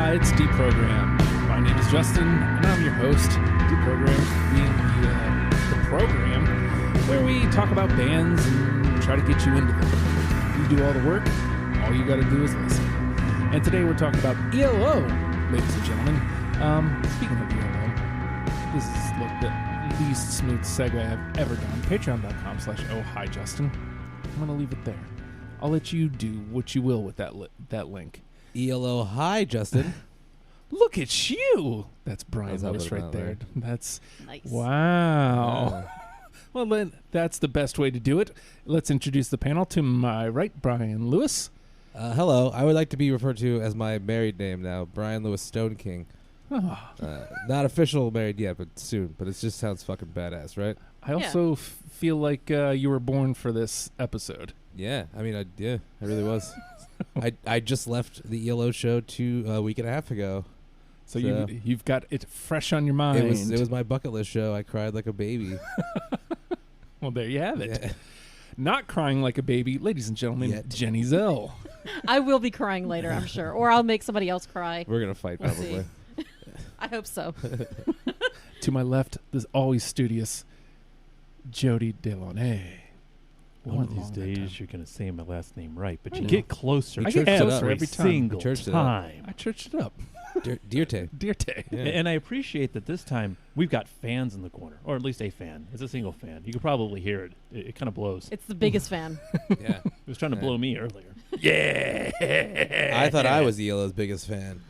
Hi, it's Deprogram. My name is Justin, and I'm your host. Deprogram being the program where we talk about bands and try to get you into them. We do all the work. All you got to do is listen. And today we're talking about ELO, ladies and gentlemen. Speaking of ELO, this is the least smooth segue I've ever done. Patreon.com/ohhijustin. I'm going to leave it there. I'll let you do what you will with that link. ELO hi, Justin. Look at you. That's Bryan Lewis right there. That's nice. Wow. Well, then that's the best way to do it. Let's introduce the panel. To my right, Bryan Lewis. Hello. I would like to be referred to as my married name now, Bryan Lewis Stone King. Oh. Not official married yet, but soon. But it just sounds fucking badass, right? I also feel like you were born for this episode. Yeah. I mean, I really was. I just left the ELO show a week and a half ago. So you've got it fresh on your mind. It was my bucket list show. I cried like a baby. Well, there you have it. Yeah. Not crying like a baby, ladies and gentlemen, Jennie Zell. I will be crying later, I'm sure. Or I'll make somebody else cry. We're going to fight, probably. I hope so. To my left, this always studious Jody Delaunay. One of these days, you're going to say my last name right, but you get closer. I get closer every every time. single time. I churched it up. Dearte. Dearte. Yeah. And I appreciate that this time we've got fans in the corner, or at least a fan. It's a single fan. You can probably hear it. It kind of blows. It's the biggest fan. Yeah. It was trying to blow me earlier. Yeah. I thought I was ELO's biggest fan.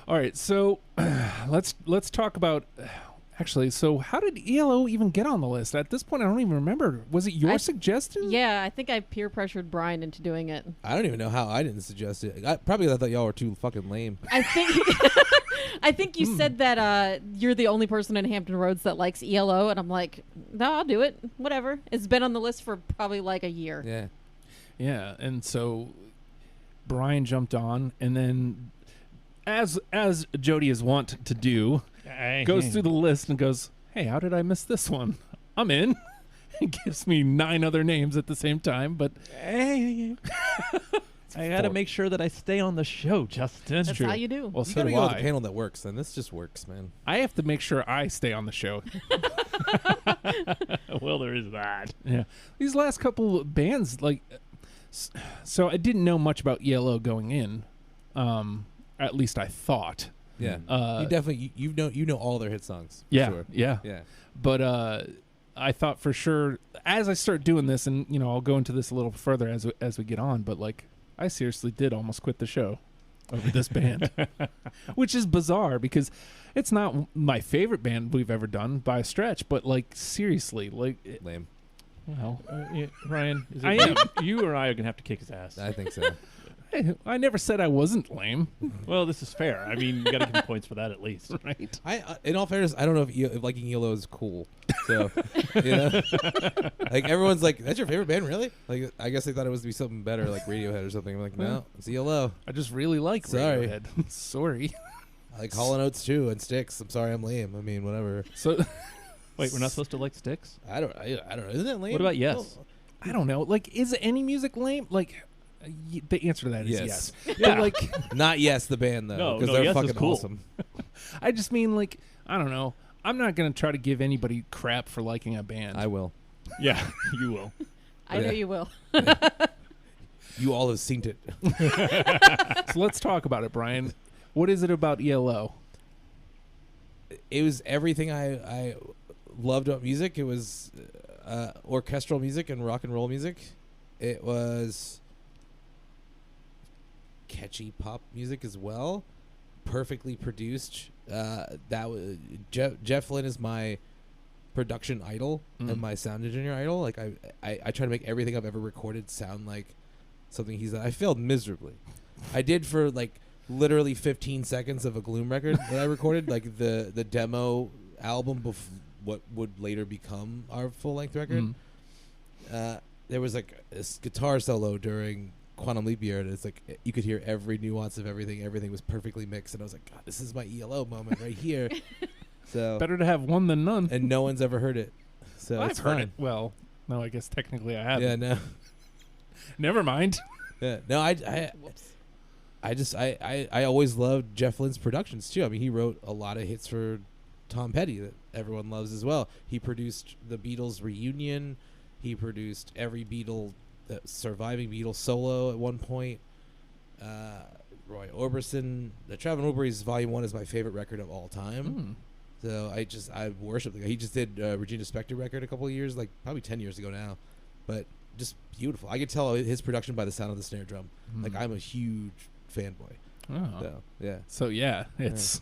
All right, so let's talk about. Actually, so how did ELO even get on the list? At this point, I don't even remember. Was it your suggestion? Yeah, I think I peer pressured Bryan into doing it. I don't even know how I didn't suggest it. I thought y'all were too fucking lame. I think you said that you're the only person in Hampton Roads that likes ELO, and I'm like, no, I'll do it. Whatever. It's been on the list for probably like a year. Yeah. Yeah, and so Bryan jumped on, and then as Jody is wont to do, goes through the list and goes, hey, how did I miss this one? I'm in. It gives me 9 other names at the same time, but I got to make sure that I stay on the show, Justin. That's how you do. Well, You so gotta do go with I. the panel that works, then. This just works, man. I have to make sure I stay on the show. Well, there is that. Yeah. These last couple bands, so I didn't know much about ELO going in. At least I thought. Yeah. You you definitely you know all their hit songs. Yeah, Sure. yeah. But I thought for sure as I start doing this, and I'll go into this a little further as we get on. But I seriously did almost quit the show over this band, which is bizarre because it's not my favorite band we've ever done by a stretch. But seriously, Lame. well, Ryan, I am. You or I are going to have to kick his ass. I think so. I never said I wasn't lame. Well, this is fair. I mean, you got to give him points for that at least. Right. In all fairness, I don't know if liking ELO is cool. So, everyone's like, "That's your favorite band, really?" I guess they thought it was to be something better, like Radiohead or something. I'm like, no, it's ELO. I just really like Sorry. Radiohead. Sorry. I like Hall & Oates too, and Styx. I'm sorry, I'm lame. I mean, whatever. So, Wait, we're not supposed to like Styx? I don't know. Isn't that lame? What about Yes? I don't know. Is any music lame? The answer to that is Yes. yes. Yeah. But Not Yes, the band though, No, because no, they're Yes is fucking cool. awesome. I just mean I don't know. I'm not gonna try to give anybody crap for liking a band. I will. Yeah, you will. I know you will. You all have seen it. So let's talk about it, Bryan. What is it about ELO? It was everything I loved about music. It was orchestral music and rock and roll music. It was catchy pop music as well, perfectly produced. That was Jeff Lynne is my production idol and my sound engineer idol. I try to make everything I've ever recorded sound like something I failed miserably. I did for literally 15 seconds of a Gloom record that I recorded, the demo album what would later become our full length record. There was this guitar solo during Quantum Leap Year, and it's you could hear every nuance of everything. Everything was perfectly mixed, and I was like, God, this is my ELO moment right here. So Better to have one than none. and no one's ever heard it. So I've it's heard fine. it. Well, no, I guess technically I haven't. Yeah, no. Never mind. Yeah, no. I Whoops. I always loved Jeff Lynne's productions too. I mean, he wrote a lot of hits for Tom Petty that everyone loves as well. He produced the Beatles reunion. He produced every surviving Beatles solo at one point. Roy Orbison, the Traveling Wilburys Volume 1 is my favorite record of all time. So I worship the guy. He just did Regina Spektor record a couple of years, like probably 10 years ago now, but just beautiful. I could tell his production by the sound of the snare drum. Like, I'm a huge fanboy. So, yeah. So yeah, it's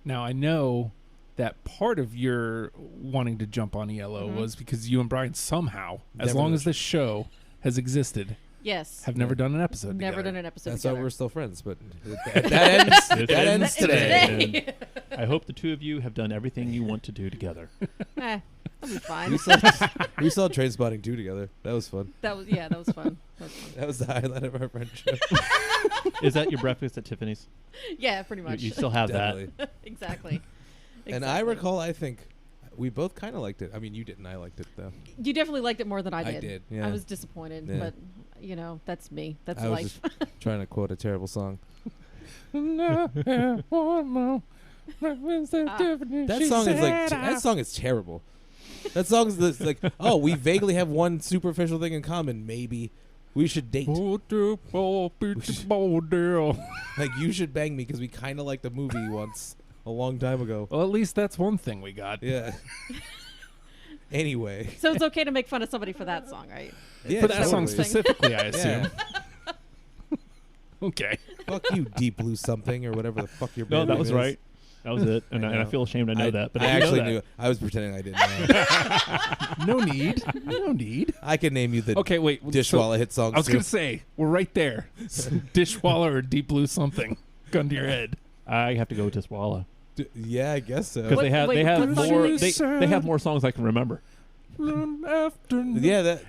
now I know that part of your wanting to jump on ELO was because you and Bryan somehow, as Never long done as this show has existed, Yes. have never done an episode. Never together. done an episode That's together. why we're still friends, but that ends today. And I hope the two of you have done everything you want to do together. That'll be fine. We saw Trainspotting 2 together. That was fun. That was fun. That was the highlight of our friendship. Is that your breakfast at Tiffany's? Yeah, pretty You, much. you still have Definitely. Exactly. And I recall, I think we both kind of liked it. I mean, you didn't. I liked it though. You definitely liked it more than I I did. did, yeah. I was disappointed, Yeah. but that's me. That's I was life. just trying to quote a terrible song. That That song is terrible. That song is like, oh, we vaguely have one superficial thing in common. Maybe we should date. Like, you should bang me because we kind of liked the movie once a long time ago. Well, at least that's one thing we got. Yeah. Anyway. So it's okay to make fun of somebody for that song, right? Yeah, For that song totally. specifically, I assume. Yeah. Okay. Fuck you, Deep Blue something or whatever the fuck your No, band that name was is. right. That was it. And I know. feel ashamed I know that. But I if you know actually that- knew. I was pretending I didn't know. No need. No need. I can name you the Okay, wait. Dishwalla hit songs I was too. going to say, we're right there. Dishwalla or Deep Blue something. Gun to your head. I have to go with Tiswalla. Yeah, I guess so. Because What- they wait, have what song more is it? they have more songs I can remember. Yeah,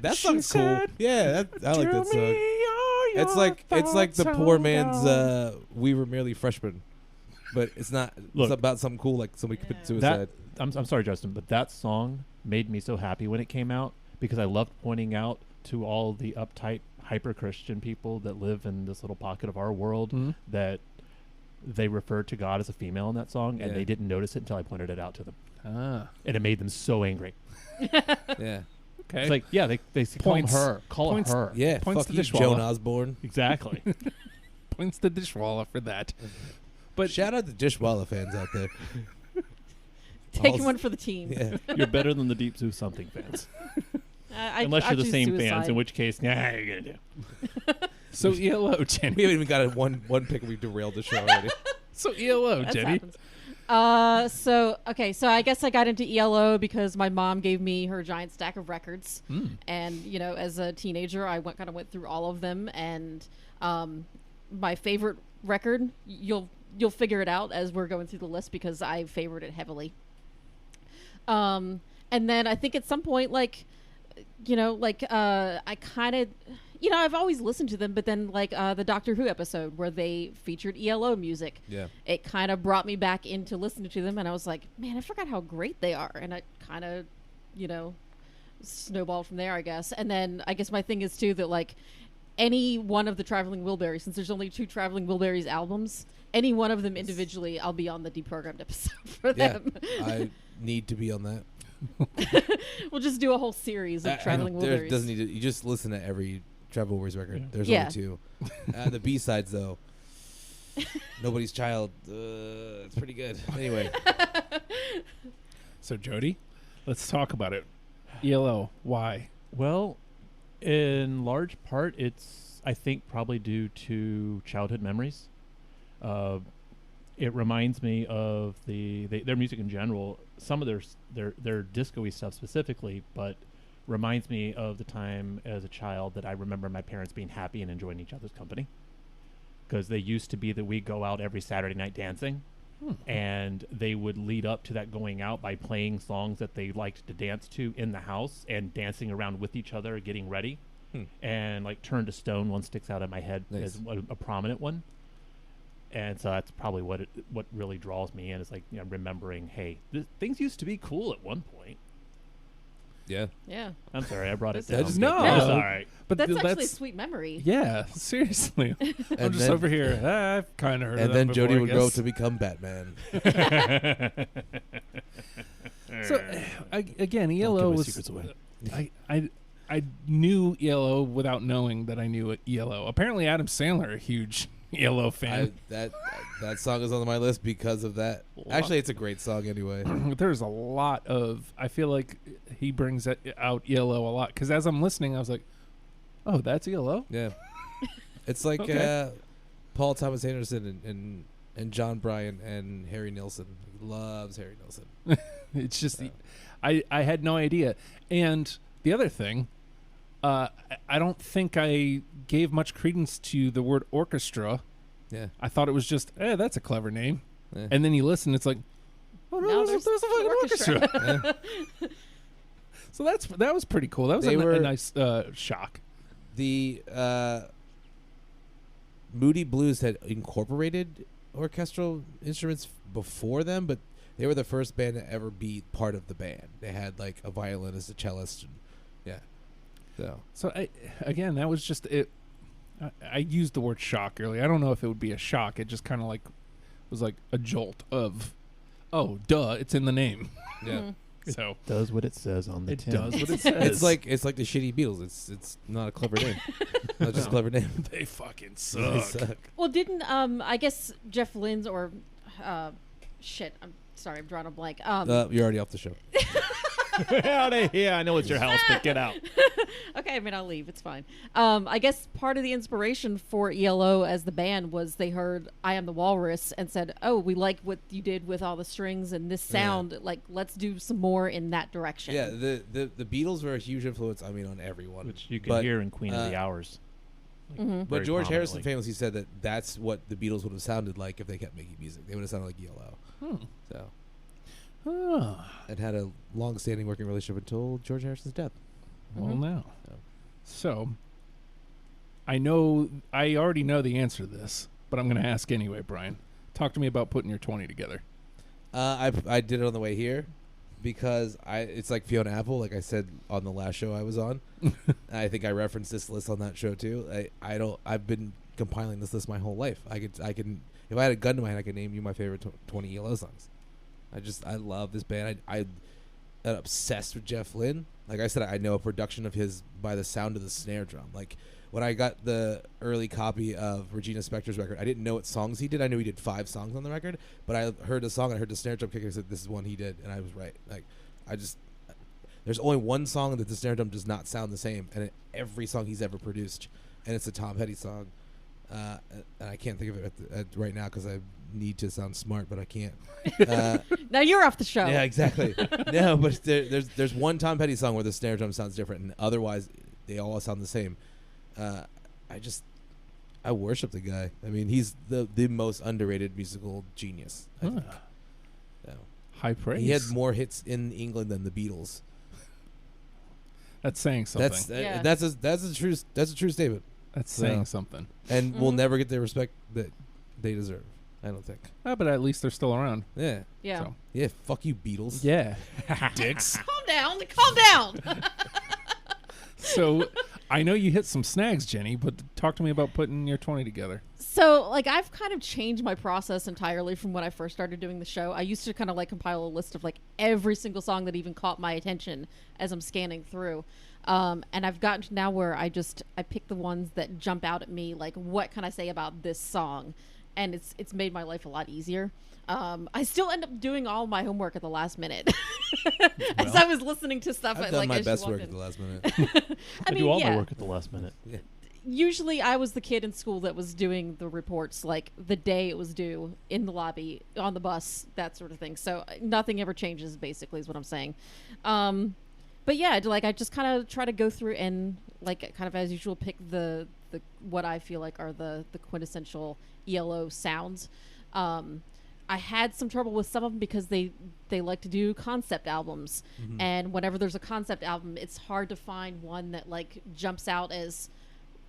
that She song's cool. said, Yeah, I like that song. It's like the poor man's We Were Merely Freshmen. But it's not. Look, it's about something cool, like somebody committed suicide. I'm sorry, Justin, but that song made me so happy when it came out because I loved pointing out to all the uptight, hyper Christian people that live in this little pocket of our world that they referred to God as a female in that song, and Yeah. they didn't notice it until I pointed it out to them, Ah, and it made them so angry. Yeah, okay. It's like, yeah, they Points. call Points. it her, yeah. Points Fuck to you, Dishwalla. Joan Osborne. exactly. Points to Dishwalla for that. But Shout out to Dishwalla fans out there. Taking Also- one for the team. Yeah, You're better than the Deep Zoo something fans, unless I you're the choose same fans, suicide. in which case, nah, you're gonna do. so ELO, Jenny. we haven't even got a one pick. We derailed the show already. So ELO, That Jenny. happens. So I guess I got into ELO because my mom gave me her giant stack of records, and as a teenager, I went through all of them, and my favorite record, you'll figure it out as we're going through the list because I favored it heavily. And then I think at some point, I kind of. I've always listened to them, but then the Doctor Who episode where they featured ELO music, Yeah. it kind of brought me back into listening to them, and I was like, man, I forgot how great they are, and I kind of, snowballed from there, I guess. And then I guess my thing is too that any one of the Traveling Wilburys, since there's only 2 Traveling Wilburys albums, any one of them individually, I'll be on the deprogrammed episode for Yeah, them. I need to be on that. We'll just do a whole series of Traveling There Wilburys. doesn't need to. You just listen to every Travel Wars record. Yeah. There's Yeah. only 2. The B-sides though. Nobody's Child. It's pretty good. Anyway, So Jody, let's talk about it. ELO, why? Well, in large part, it's, I think, probably due to childhood memories. It reminds me of their music in general, some of their disco-y stuff specifically, but reminds me of the time as a child that I remember my parents being happy and enjoying each other's company. Because they used to be that we go out every Saturday night dancing, and they would lead up to that going out by playing songs that they liked to dance to in the house and dancing around with each other, getting ready. And Turn to Stone one sticks out in my head Nice. as a prominent one. And so that's probably what really draws me in is remembering, hey, things used to be cool at one point. Yeah. Yeah. I'm sorry, I brought it That's down. no. It's all right. But That's actually a sweet memory. yeah, seriously. I'm And just then- over here. I've kind of heard of And that then before, Jody I would grow up guess. to become Batman. So again, Don't ELO give my was. secrets away. I knew ELO without knowing that I knew ELO. Apparently, Adam Sandler, a huge ELO fan. That song is on my list because of that. Actually, it's a great song anyway. There's a lot of. I feel like he brings out ELO a lot because as I'm listening, I was like, "Oh, that's ELO." Yeah. It's like Okay. Paul Thomas Anderson and John Bryan and Harry Nilsson. He loves Harry Nilsson. It's just, I had no idea. And the other thing, I don't think I gave much credence to the word orchestra. Yeah. I thought it was just, that's a clever name. Yeah. And then you listen, it's like, oh no, Now there's a fucking orchestra. Yeah. So that was pretty cool. That was They a were- nice shock. The Moody Blues had incorporated orchestral instruments before them, but they were the first band to ever be part of the band. They had like a violinist, a cellist, and yeah. So again, that was just it. I used the word shock earlier. I don't know if it would be a shock. It just kind of like was like a jolt of, oh, duh, it's in the name. Yeah. So Does what it says on the it tin. does what it says. It's like the shitty Beatles. It's not a clever name. Not just a clever name. they fucking They suck. suck. Well, didn't I guess Jeff Lynne's or shit. I'm sorry, I'm drawing a blank. You're already off the show. Out of here. I know it's your house, but get out. Okay, I mean, I'll leave. It's fine. I guess part of the inspiration for ELO as the band was they heard I Am the Walrus and said, oh, we like what you did with all the strings and this sound. Like, let's do some more in that direction. Yeah, the Beatles were a huge influence, on everyone. Which you can But, hear in Queen of the Hours. But very George Harrison prominently. famously said that that's what the Beatles would have sounded like if they kept making music. They would have sounded like ELO. So, and had a long-standing working relationship until George Harrison's death. Well, now. Yeah. So, I already know the answer to this, but I'm going to ask anyway, Brian. Talk to me about putting your 20 together. I did it on the way here because it's like Fiona Apple, like I said on the last show I was on. I think I referenced this list on that show too. I've been compiling this list my whole life. I can if I had a gun to my head, I could name you my favorite 20 ELO songs. I love this band. I'm obsessed with Jeff Lynne. Like I said, I know a production of his by the sound of the snare drum. Like when I got the early copy of Regina Spektor's record, I didn't know what songs he did. I knew he did 5 songs on the record, but I heard the song and I heard the snare drum kick and I said, this is one he did, and I was right. Like there's only one song that the snare drum does not sound the same, and every song he's ever produced, and it's a Tom Petty song. And I can't think of it right now because I need to sound smart, but I can't. Now you're off the show. Yeah, exactly. No, but there's one Tom Petty song where the snare drum sounds different, and otherwise they all sound the same. I worship the guy. I mean, he's the most underrated musical genius, I think. So, High praise. he had more hits in England than the Beatles. That's saying something. That's a true statement. That's saying something. And will never get the respect that they deserve, I don't think. But at least they're still around. Yeah. Yeah. So. Yeah, fuck you, Beatles. Yeah. Dicks. Calm down. Calm down. So I know you hit some snags, Jenny, but talk to me about putting your 20 together. So, like, I've kind of changed my process entirely from when I first started doing the show. I used to kind of, like, compile a list of, like, every single song that even caught my attention as I'm scanning through. And I've gotten to now where I pick the ones that jump out at me, like, what can I say about this song? And it's made my life a lot easier. I still end up doing all my homework at the last minute. As I was listening to stuff. I've done my as you best walk work in. at the last minute. I mean, do all yeah. my work at the last minute. Yeah. Usually I was the kid in school that was doing the reports like the day it was due in the lobby, on the bus, that sort of thing. So nothing ever changes, basically, is what I'm saying. But yeah, I just kind of try to go through and, like, kind of as usual, pick the what I feel like are the quintessential ELO sounds. I had some trouble with some of them because they like to do concept albums. Mm-hmm. And whenever there's a concept album, it's hard to find one that, like, jumps out as,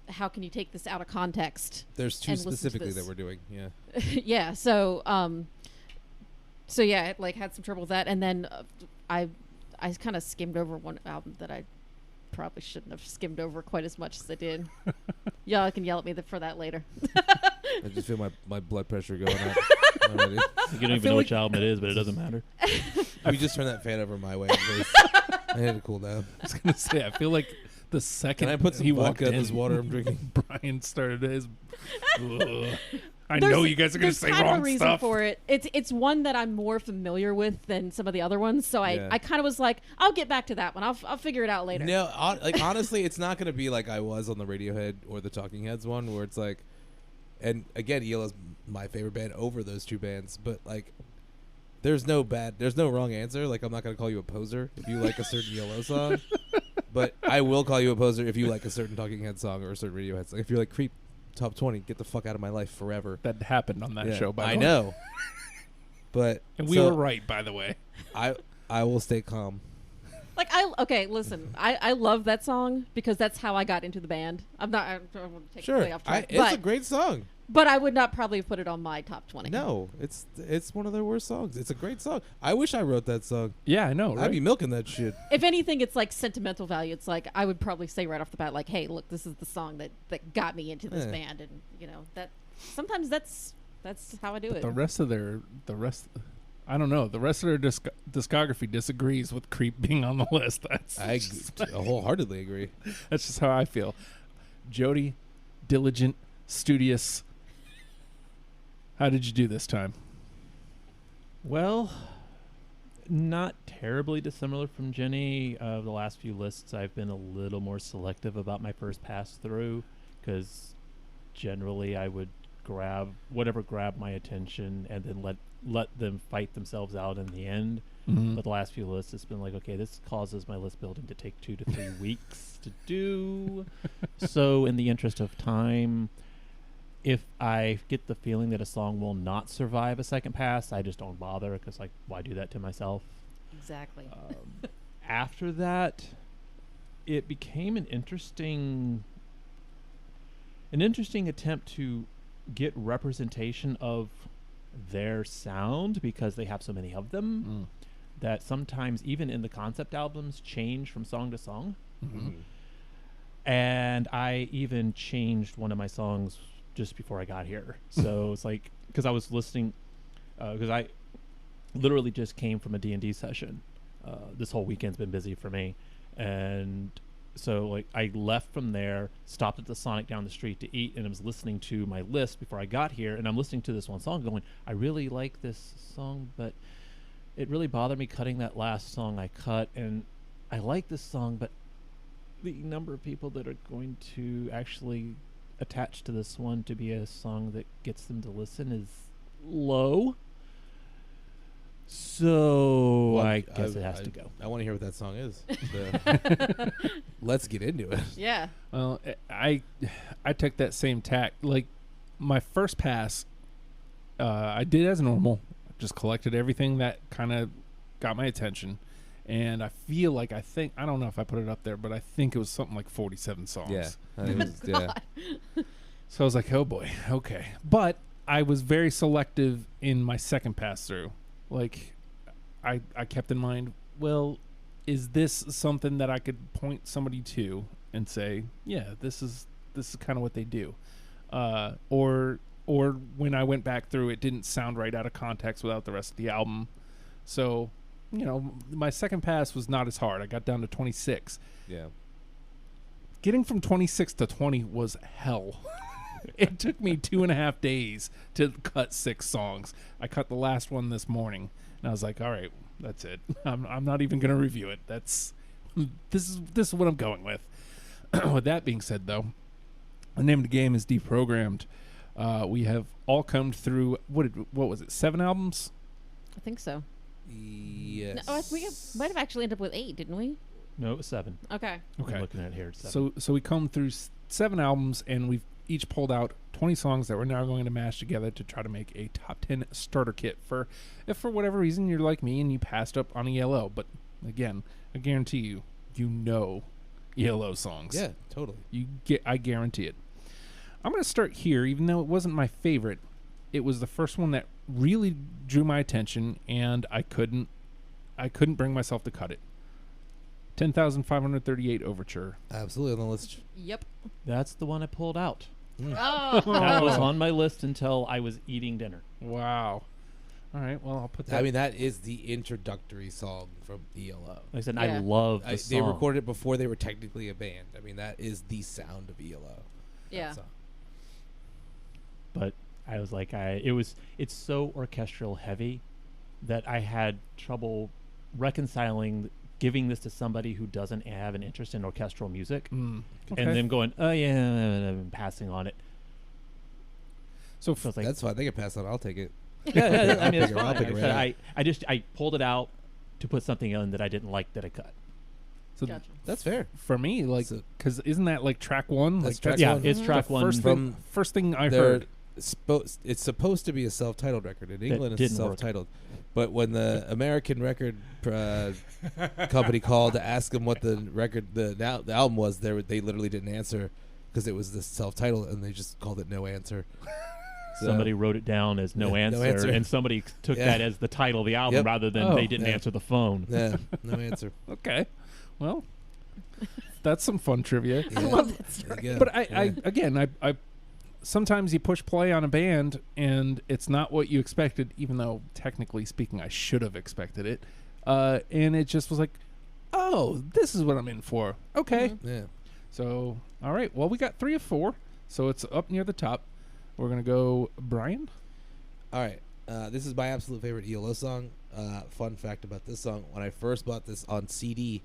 how can you take this out of context? There's 2 and listen to specifically this? that we're doing. Yeah. Yeah. So yeah, I, like, had some trouble with that. And then I I kind of skimmed over one album that I probably shouldn't have skimmed over quite as much as I did. Y'all can yell at me for that later. I just feel my blood pressure going up already. You don't even know which album it is, but it doesn't matter. You just turn that fan over my way, please. I had to cool down. I was going to say, I feel like the second Can I put some he vodka walked in in, this water I'm drinking? Bryan started his... I know you guys are going to say kind of wrong a reason stuff. for it. It's one that I'm more familiar with than some of the other ones, so I kind of was like, I'll get back to that one. I'll figure it out later. No, honestly, it's not going to be like I was on the Radiohead or the Talking Heads one, where it's like, and again, ELO's my favorite band over those two bands, but like, there's no wrong answer. Like, I'm not going to call you a poser if you like a certain ELO song, but I will call you a poser if you like a certain Talking Head song or a certain Radiohead song. If you're like, Creep Top 20, get the fuck out of my life forever. That happened on that show, by the way. I know. But and we were right, by the way. I will stay calm. Like, listen, I love that song because that's how I got into the band. I don't want to take it way off track. It's a great song. But I would not probably put it on my top 20. No, it's one of their worst songs. It's a great song. I wish I wrote that song. Yeah, I know, right? I'd be milking that shit. If anything, it's like sentimental value. It's like I would probably say right off the bat, like, hey, look, this is the song that got me into this band. And, you know, that sometimes that's how I do it. The rest, I don't know. The rest of their discography disagrees with Creep being on the list. I wholeheartedly agree. That's just how I feel. Jody, diligent, studious. How did you do this time? Well, not terribly dissimilar from Jennie. The last few lists, I've been a little more selective about my first pass through because generally I would grab whatever grabbed my attention and then let them fight themselves out in the end. Mm-hmm. But the last few lists, it's been like, okay, this causes my list building to take 2 to 3 weeks to do. So in the interest of time, if I get the feeling that a song will not survive a second pass, I just don't bother because, like, why do that to myself? Exactly. After that, it became an interesting attempt to get representation of their sound because they have so many of them that sometimes even in the concept albums change from song to song. Mm-hmm. And I even changed one of my songs just before I got here. So it's like, because I was listening, because I literally just came from a D&D session. This whole weekend's been busy for me. And so like I left from there, stopped at the Sonic down the street to eat, and I was listening to my list before I got here. And I'm listening to this one song going, I really like this song, but it really bothered me cutting that last song I cut. And I like this song, but the number of people that are going to actually attach to this one to be a song that gets them to listen is low. So Well, I guess it has to go. I want to hear what that song is. Let's get into it. Yeah. Well, I took that same tack. Like, my first pass, I did as normal. Just collected everything that kind of got my attention. And I feel like I don't know if I put it up there, but I think it was something like 47 songs. Yeah. It was, yeah. So I was like, oh boy, okay. But I was very selective in my second pass through. Like, I kept in mind, well, is this something that I could point somebody to and say, yeah, this is kind of what they do, or when I went back through, it didn't sound right out of context without the rest of the album. So, you know, my second pass was not as hard. I got down to 26. Yeah. Getting from 26 to 20 was hell. It took me 2.5 days to cut 6 songs. I cut the last one this morning, and I was like, all right, that's it. I'm not even going to review it. This is what I'm going with. With that being said, though, the name of the game is Deprogrammed. We have all come through, what was it, 7 albums? I think so. Yes. No, we might have actually ended up with 8, didn't we? No, it was 7. Okay. I'm looking at it here. It's 7. So we come through 7 albums, and we've each pulled out 20 songs that we're now going to mash together to try to make a top 10 starter kit for, if for whatever reason you're like me and you passed up on ELO. But again, I guarantee you know ELO songs. Yeah, totally. I guarantee it. I'm going to start here, even though it wasn't my favorite. It was the first one that really drew my attention, and I couldn't bring myself to cut it. 10,538 Overture. Absolutely on the list. Yep. That's the one I pulled out. Oh. That was on my list until I was eating dinner. Wow. All right. Well, I'll put that. I mean, that is the introductory song from ELO. Like I said, Yeah. I love the They song. recorded it before they were technically a band. I mean, that is the sound of ELO. Yeah. That song. But I was like, it's so orchestral heavy that I had trouble reconciling giving this to somebody who doesn't have an interest in orchestral music, Okay. and them going, oh yeah, and passing on it. So So it's like, That's fine. They can pass on. I'll take it. yeah, I mean, it's I'll fine. pick it Like right I said, I pulled it out to put something in that I didn't like that I cut. So Gotcha. That's fair. for me, like, So- because isn't that like track one? That's Like track Yeah, one. it's track the one. first thing I They're heard. It's supposed to be a self-titled record. In England, it's didn't work. self-titled. But when the American record company called to ask them what the album was, they literally didn't answer because it was the self-titled, and they just called it No Answer. So- Somebody wrote it down as no Yeah, answer, no answer. and somebody took Yeah. that as the title of the album Yep. rather than Oh. they didn't Yeah. answer the phone. Yeah, no answer. Okay, well, that's some fun trivia. Yeah. love that There you go. But I Yeah. again, I sometimes you push play on a band and it's not what you expected, even though technically speaking, I should have expected it. And it just was like, oh, this is what I'm in for. Okay. Yeah. So, all right. Well, we got 3 of 4, so it's up near the top. We're gonna go Bryan. All right. This is my absolute favorite ELO song. Fun fact about this song: when I first bought this on CD,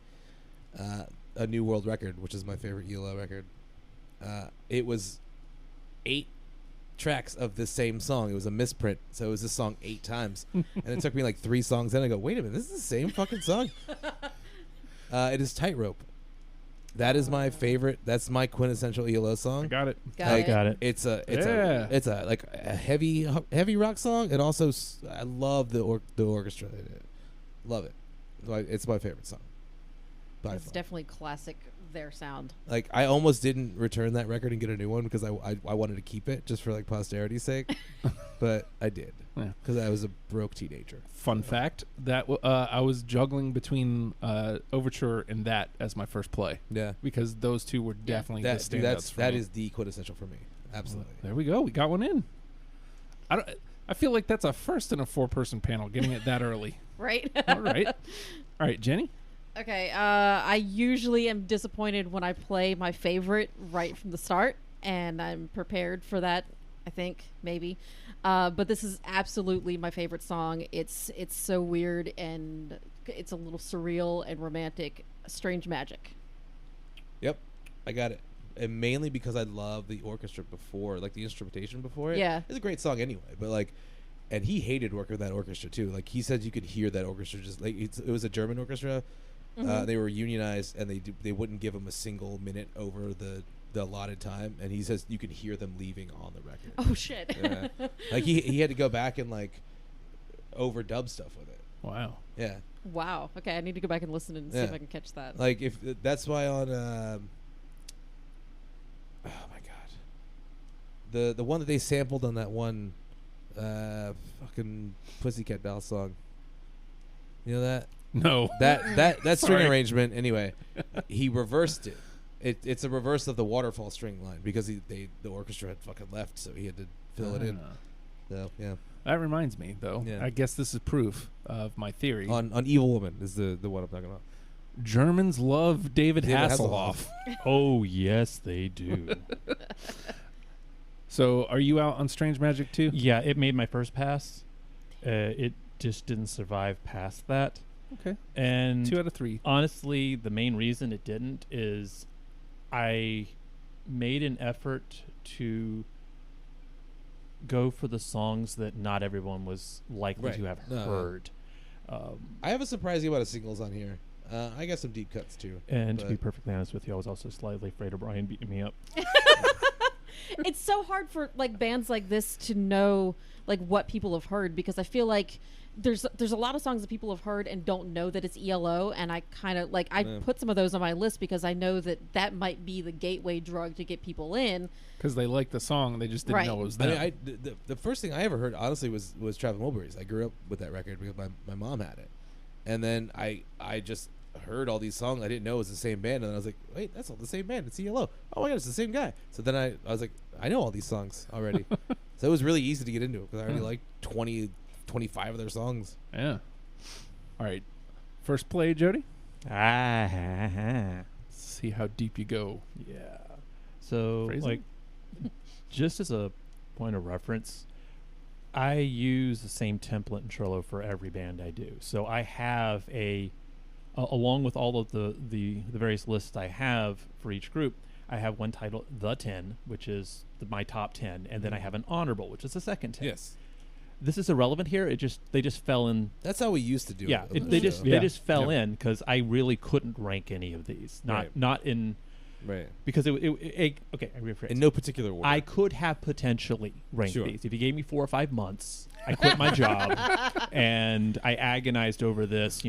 A New World Record, which is my favorite ELO record, it was 8 tracks of the same song. It was a misprint, so it was this song 8 times, and it took me like 3 songs. Then I go, wait a minute, this is the same fucking song. It is Tightrope. That is my favorite. That's my quintessential ELO I song. got it. Got I it. Got it. It's a Yeah. it's a like a heavy rock song, and also I love the orchestra in it. Love it. It's my favorite song. By It's far. definitely classic. Their sound. Like I almost didn't return that record and get a new one because I wanted to keep it just for like posterity's sake, but I did Yeah. because I was a broke teenager. Fun fact that I was juggling between Overture and that as my first play Yeah, because those two were definitely the standouts. For that me. is the quintessential for me. Absolutely. There we go. We got one in. I feel like that's a first in a 4-person panel, getting it that early. Right? All right. All right, Jenny. Okay, I usually am disappointed when I play my favorite right from the start, and I'm prepared for that, I think, maybe. But this is absolutely my favorite song. It's so weird, and it's a little surreal and romantic. Strange Magic. Yep, I got it. And mainly because I love the orchestra before, like the instrumentation before it. Yeah. It's a great song anyway, but like, and he hated working with that orchestra too. Like he said, you could hear that orchestra just like it was a German orchestra. They were unionized, and they wouldn't give him a single minute over the allotted time. And he says you can hear them leaving on the record. Oh, shit. Yeah. Like he had to go back and like overdub stuff with it. Wow. Yeah. Wow. Okay, I need to go back and listen and see Yeah. if I can catch that. Like if that's why on oh my god, the one that they sampled on that one fucking Pussycat Dolls song, you know that No. that string Sorry. arrangement anyway, he reversed it. It's a reverse of the waterfall string line because the orchestra had fucking left, so he had to fill it in. So yeah, That reminds me, though. Yeah. I guess this is proof of my theory. on Evil Woman is the one I'm talking about. Germans love David David Hasselhoff. Oh yes, they do. So, are you out on Strange Magic too? Yeah, it made my first pass. It just didn't survive past that. Okay. And 2 out of 3. honestly, the main reason it didn't is I made an effort to go for the songs that not everyone was likely Right. to have No. heard. I have a surprising amount of singles on here. I got some deep cuts too. And to be but- perfectly honest with you, I was also slightly afraid of Bryan beating me up. It's so hard for like bands like this to know like what people have heard, because I feel like there's a lot of songs that people have heard and don't know that it's ELO, and I kind of like I Yeah. put some of those on my list because I know that might be the gateway drug to get people in. Because they liked the song, they just didn't Right. know it was I them. mean, the first thing I ever heard, honestly, was Traveling Wilburys. I grew up with that record because my mom had it, and then I just heard all these songs. I didn't know it was the same band, and then I was like, wait, that's not the same band. It's ELO. Oh my god, it's the same guy. So then I was like, I know all these songs already. So it was really easy to get into it because I already liked 20, 25 of their songs. Yeah. All right. First play, Jody. See how deep you go. Yeah. So, Phrasing? like, just as a point of reference, I use the same template in Trello for every band I do. So I have along with all of the various lists I have for each group, I have one titled The 10, which is my top 10, and then I have an honorable, which is the second 10. Yes. This is irrelevant here. They just fell in. That's how we used to do Yeah, it. they just fell in because I really couldn't rank any of these. Not in Right. because okay. I rephrase. In no particular order. I could have potentially ranked Sure. these if you gave me 4 or 5 months. I quit my job and I agonized over this.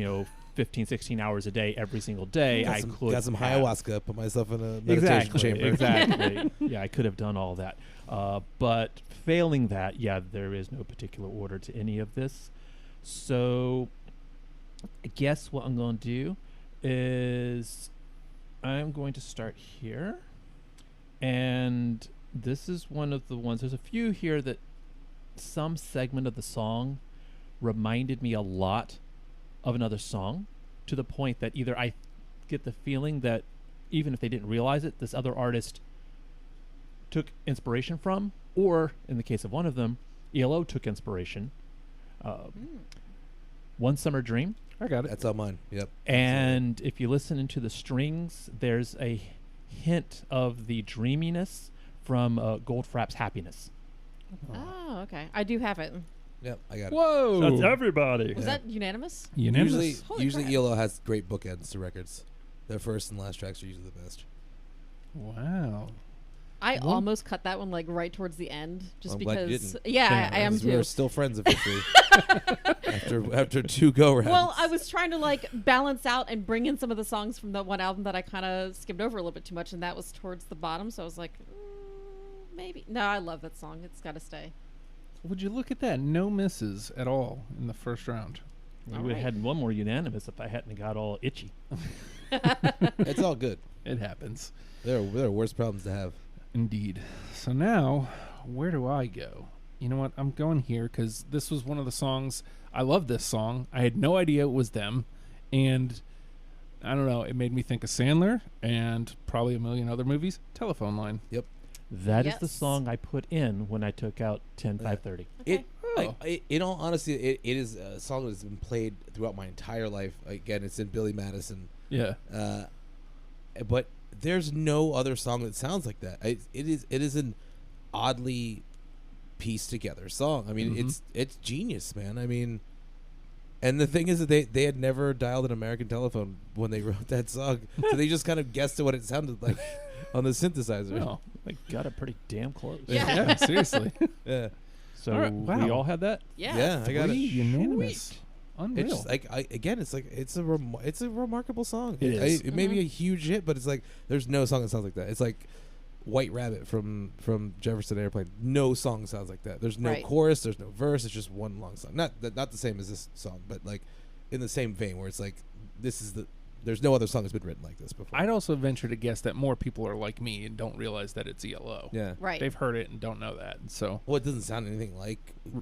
15, 16 hours a day every single day. got some ayahuasca. Put myself in a meditation chamber. Exactly. Yeah, I could have done all that. But failing that, there is no particular order to any of this. So I guess what I'm going to do is I'm going to start here. And this is one of the ones. There's a few here that some segment of the song reminded me a lot of another song, to the point that either I get the feeling that even if they didn't realize it, this other artist took inspiration from, or in the case of one of them, ELO took inspiration. One Summer Dream. I got it. That's on mine. Yep. And if you listen into the strings, there's a hint of the dreaminess from Goldfrapp's Happiness. Oh, okay. I do have it. Yep. I got it. Whoa. That's everybody. Was that unanimous? Unanimous. Holy Usually crap. ELO has great bookends to records. Their first and last tracks are usually the best. Wow. I Well- almost cut that one like right towards the end, just I'm glad you because. didn't. Yeah, I am We're too. still friends officially. after 2 go rounds. Well, I was trying to like balance out and bring in some of the songs from the one album that I kind of skimmed over a little bit too much, and that was towards the bottom. So I was like, maybe. No, I love that song. It's got to stay. Would you look at that? No misses at all in the first round. We All would right. have had one more unanimous if I hadn't got all itchy. It's all good. It happens. There are worse problems to have. Indeed. So now, where do I go? You know what? I'm going here because this was one of the songs. I love this song. I had no idea it was them. And I don't know. It made me think of Sandler and probably a million other movies. Telephone Line. Yep. That is the Yes. song I put in when I took out 10-530. It, Oh. in all honesty, it is a song that's been played throughout my entire life. Again, it's in Billy Madison. Yeah. But there's no other song that sounds like that. It is an oddly pieced together song. I mean, it's genius, man. I mean, and the thing is that they had never dialed an American telephone when they wrote that song, so they just kind of guessed at what it sounded like on the synthesizer. Oh. I got it pretty damn close. Yeah. Yeah, seriously. Yeah, So All right, we wow. all had that? Yeah. I got it. Unanimous. Unreal. It's just like it's a remarkable song. It is. It may be a huge hit, but it's like there's no song that sounds like that. It's like White Rabbit from Jefferson Airplane. No song sounds like that. There's no Right. chorus. There's no verse. It's just one long song. Not the same as this song, but like in the same vein where it's like there's no other song that's been written like this before. I'd also venture to guess that more people are like me and don't realize that it's ELO. Yeah. Right. They've heard it and don't know that. So, Well, it doesn't sound anything like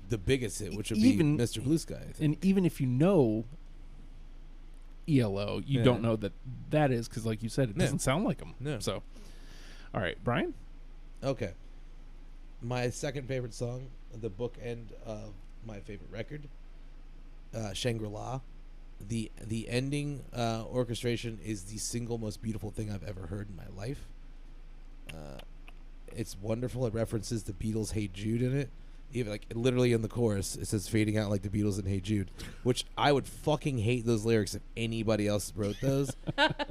the biggest hit, which would Even- be Mr. Blue Sky. I think. and even if you know ELO, you Yeah. don't know that is because, like you said, it Yeah. doesn't sound like them. No. So, all right, Brian. Okay. My second favorite song, the bookend of my favorite record, Shangri-La. The ending orchestration is the single most beautiful thing I've ever heard in my life. It's wonderful. It references the Beatles' "Hey Jude" in it. Even like literally in the chorus, it says "fading out like the Beatles" in "Hey Jude," which I would fucking hate those lyrics if anybody else wrote those.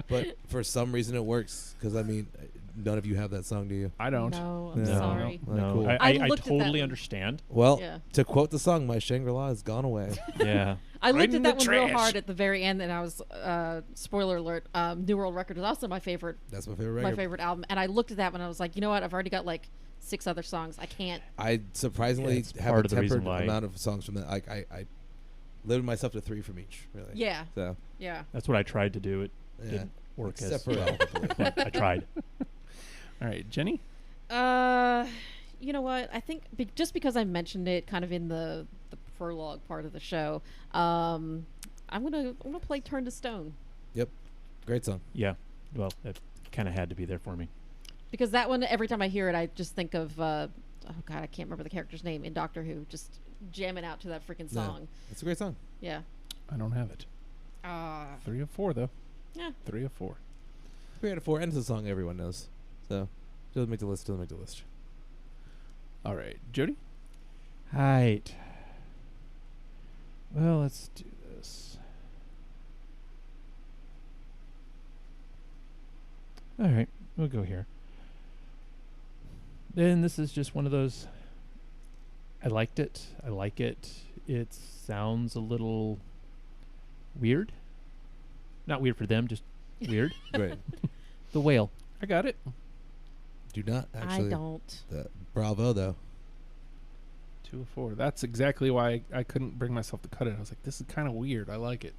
But for some reason, it works because I mean, none of you have that song, do you? I don't. No, I'm No. sorry. No. Cool. I I looked at that totally one. understand. Well, Yeah. to quote the song, "My Shangri-La has gone away." Yeah. I Right looked in at that the one real trash. hard at the very end, and I was spoiler alert. New World Record is also my favorite That's my favorite record. my favorite album, and I looked at that one. And I was like, you know what? I've already got like 6 other songs. I can't. I surprisingly Yeah, it's have part a of the reason tempered why- amount of songs from that. I limited myself to 3 from each. Really. Yeah. So Yeah. That's what I tried to do. It yeah. didn't work as Except for well, but I tried. All right, Jenny. You know what? I think just because I mentioned it kind of in the prologue part of the show, I'm gonna play "Turn to Stone" Yep. Great song. Yeah. Well, that kind of had to be there for me. because that one, every time I hear it, I just think of oh god, I can't remember the character's name in Doctor Who, just jamming out to that freaking Yeah. song. It's a great song. Yeah. I don't have it. 3 of 4 though. Yeah. 3 of 4. 3 out of 4, and it's a song everyone knows. So doesn't make the list. Doesn't make the list. All right, Jody. Right. Well, let's do this. All right, we'll go here. Then this is just one of those. I liked it. I like it. It sounds a little weird. Not weird for them, just weird. Great. The Whale. I got it. Do not actually. I don't. Bravo though. 2 of 4. That's exactly why I couldn't bring myself to cut it. I was like, this is kind of weird. I like it.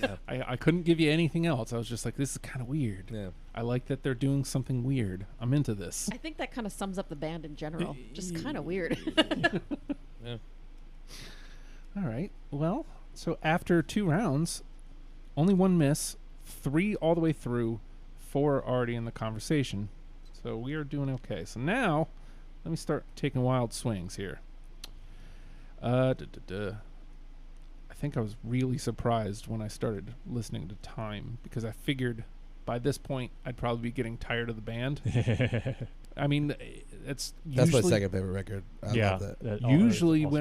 Yeah. I couldn't give you anything else. I was just like, this is kind of weird. Yeah. I like that they're doing something weird. I'm into this. I think that kind of sums up the band in general. Just kind of weird. Yeah. All right. Well, so after 2 rounds, only 1 miss, 3 all the way through, 4 already in the conversation. So we are doing okay. So now, let me start taking wild swings here. I think I was really surprised when I started listening to Time, because I figured by this point I'd probably be getting tired of the band. I mean, it's That's my usually, second favorite record. I yeah. love that. that usually awesome.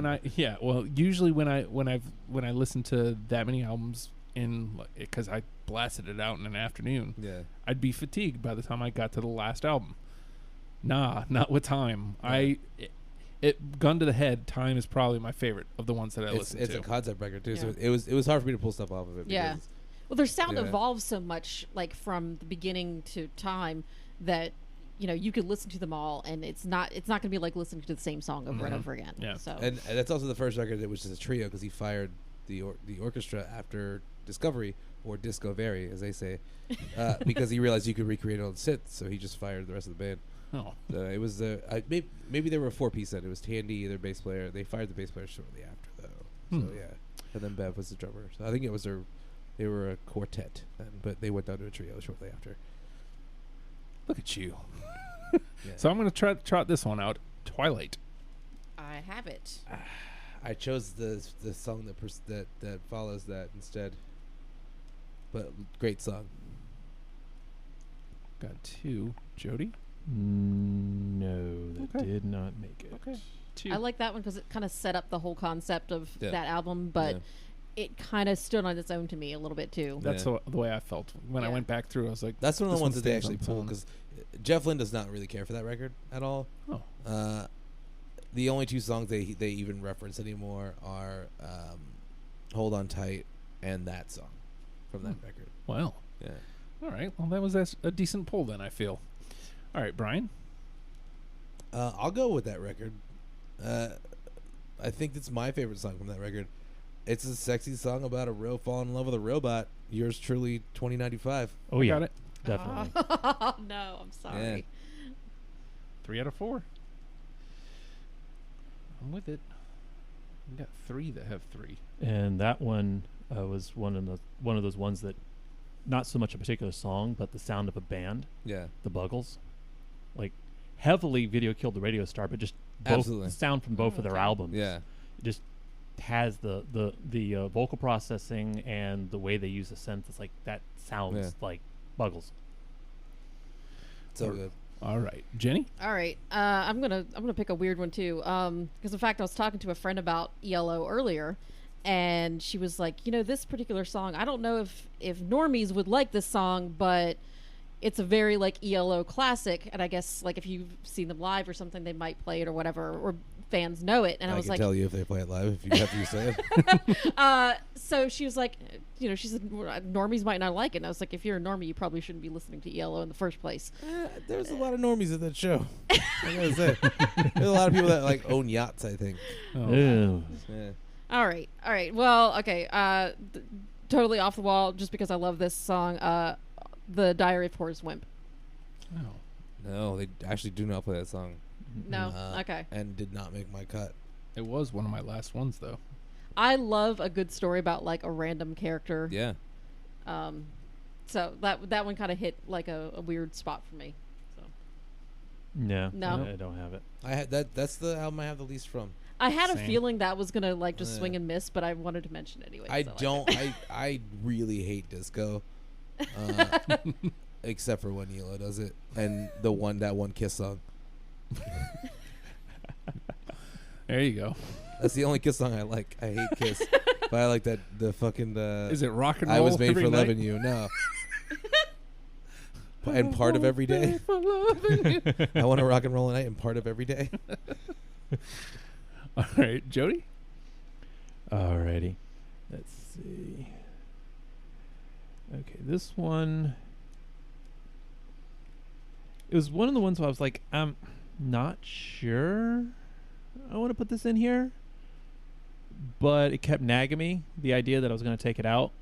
when I listen to that many albums because I blasted it out in an afternoon, Yeah. I'd be fatigued by the time I got to the last album. Nah, not with Time. Yeah. It gun to the head, Time is probably my favorite of the ones that I It's listened to. a concept record too, Yeah. so it was hard for me to pull stuff off of it. Yeah. because- Well, their sound Yeah. evolves so much, like from the beginning to time, that you could listen to them all, and it's not going to be like listening to the same song over and Mhm. over again. Yeah. So And that's also the first record that was just a trio, because he fired the orchestra after Discovery, or Discovery as they say, because he realized you could recreate it on synth, so he just fired the rest of the band. Oh, It was maybe they were a 4-piece set. It was Tandy, their bass player. They fired the bass player shortly after though. So yeah, and then Bev was the drummer. So I think it was they were a quartet then, but they went down to a trio shortly after. look at you. Yeah. So I'm going to trot this one out. Twilight. I have it. I chose the song that follows that instead. But great song. Got 2. Jody. No, that Okay. did not make it. Okay. 2. I like that one because it kind of set up the whole concept of Yeah. that album, but Yeah. it kind of stood on its own to me a little bit too. That's Yeah. the way I felt when I Yeah. went back through. I was like, That's one of This the ones one that they stands on actually its pulled, own. because Jeff Lynne does not really care for that record at all. oh, The only 2 songs they even reference anymore are "Hold On Tight" and that song from that record. well. Yeah. All right. Well, that was a decent pull then, I feel. All right, Bryan. I'll go with that record. I think it's my favorite song from that record. It's a sexy song about a real falling in love with a robot. Yours truly, 2095. Oh, I yeah. got it. Definitely. Oh, no, I'm sorry. 3 out of 4. I'm with it. We got 3 that have 3. And that one was one of those ones that, not so much a particular song, but the sound of a band, Yeah. the Buggles, like heavily Video Killed the Radio Star, but just Absolutely. both sound from both of their Okay. albums. Yeah. It just has the vocal processing and the way they use the synth. It's like that sounds Yeah. like Buggles. So Or- good. All right, Jenny. All right, I'm gonna pick a weird one too, because in fact I was talking to a friend about ELO earlier, and she was like, this particular song, I don't know if normies would like this song, but it's a very like ELO classic, and I guess like if you've seen them live or something, they might play it or whatever, or fans know it. And I was can like, tell you if they play it live, if you have to say it. so she was like, she said normies might not like it. And I was like, if you're a normie, you probably shouldn't be listening to ELO in the first place. There's a lot of normies at that show. I gotta say. There's a lot of people that like own yachts, I think. Oh. Ew. Yeah. All right. Well, okay. Totally off the wall, just because I love this song. The Diary of Horace Wimp. Oh. No, they actually do not play that song. No. Okay. And did not make my cut. It was one of my last ones, though. I love a good story about like a random character. Yeah. So that one kind of hit like a weird spot for me. So No. No. I don't have it. I had that's the album I have the least from. I had a Same. feeling that was gonna like just Yeah. swing and miss, but I wanted to mention it anyway. I 'cause don't. liked it. I really hate disco, except for when Elo does it, and that one Kiss song. There you go. That's the only Kiss song I like. I hate Kiss, but I like that the fucking. Is it rock and roll? I was made every for night? loving you. No. And part of every day. I want to rock and roll at night and part of every day. All right, Jody. Alrighty. Let's see. Okay, this one. It was one of the ones where I was like, I'm not sure I want to put this in here. But it kept nagging me, the idea that I was going to take it out.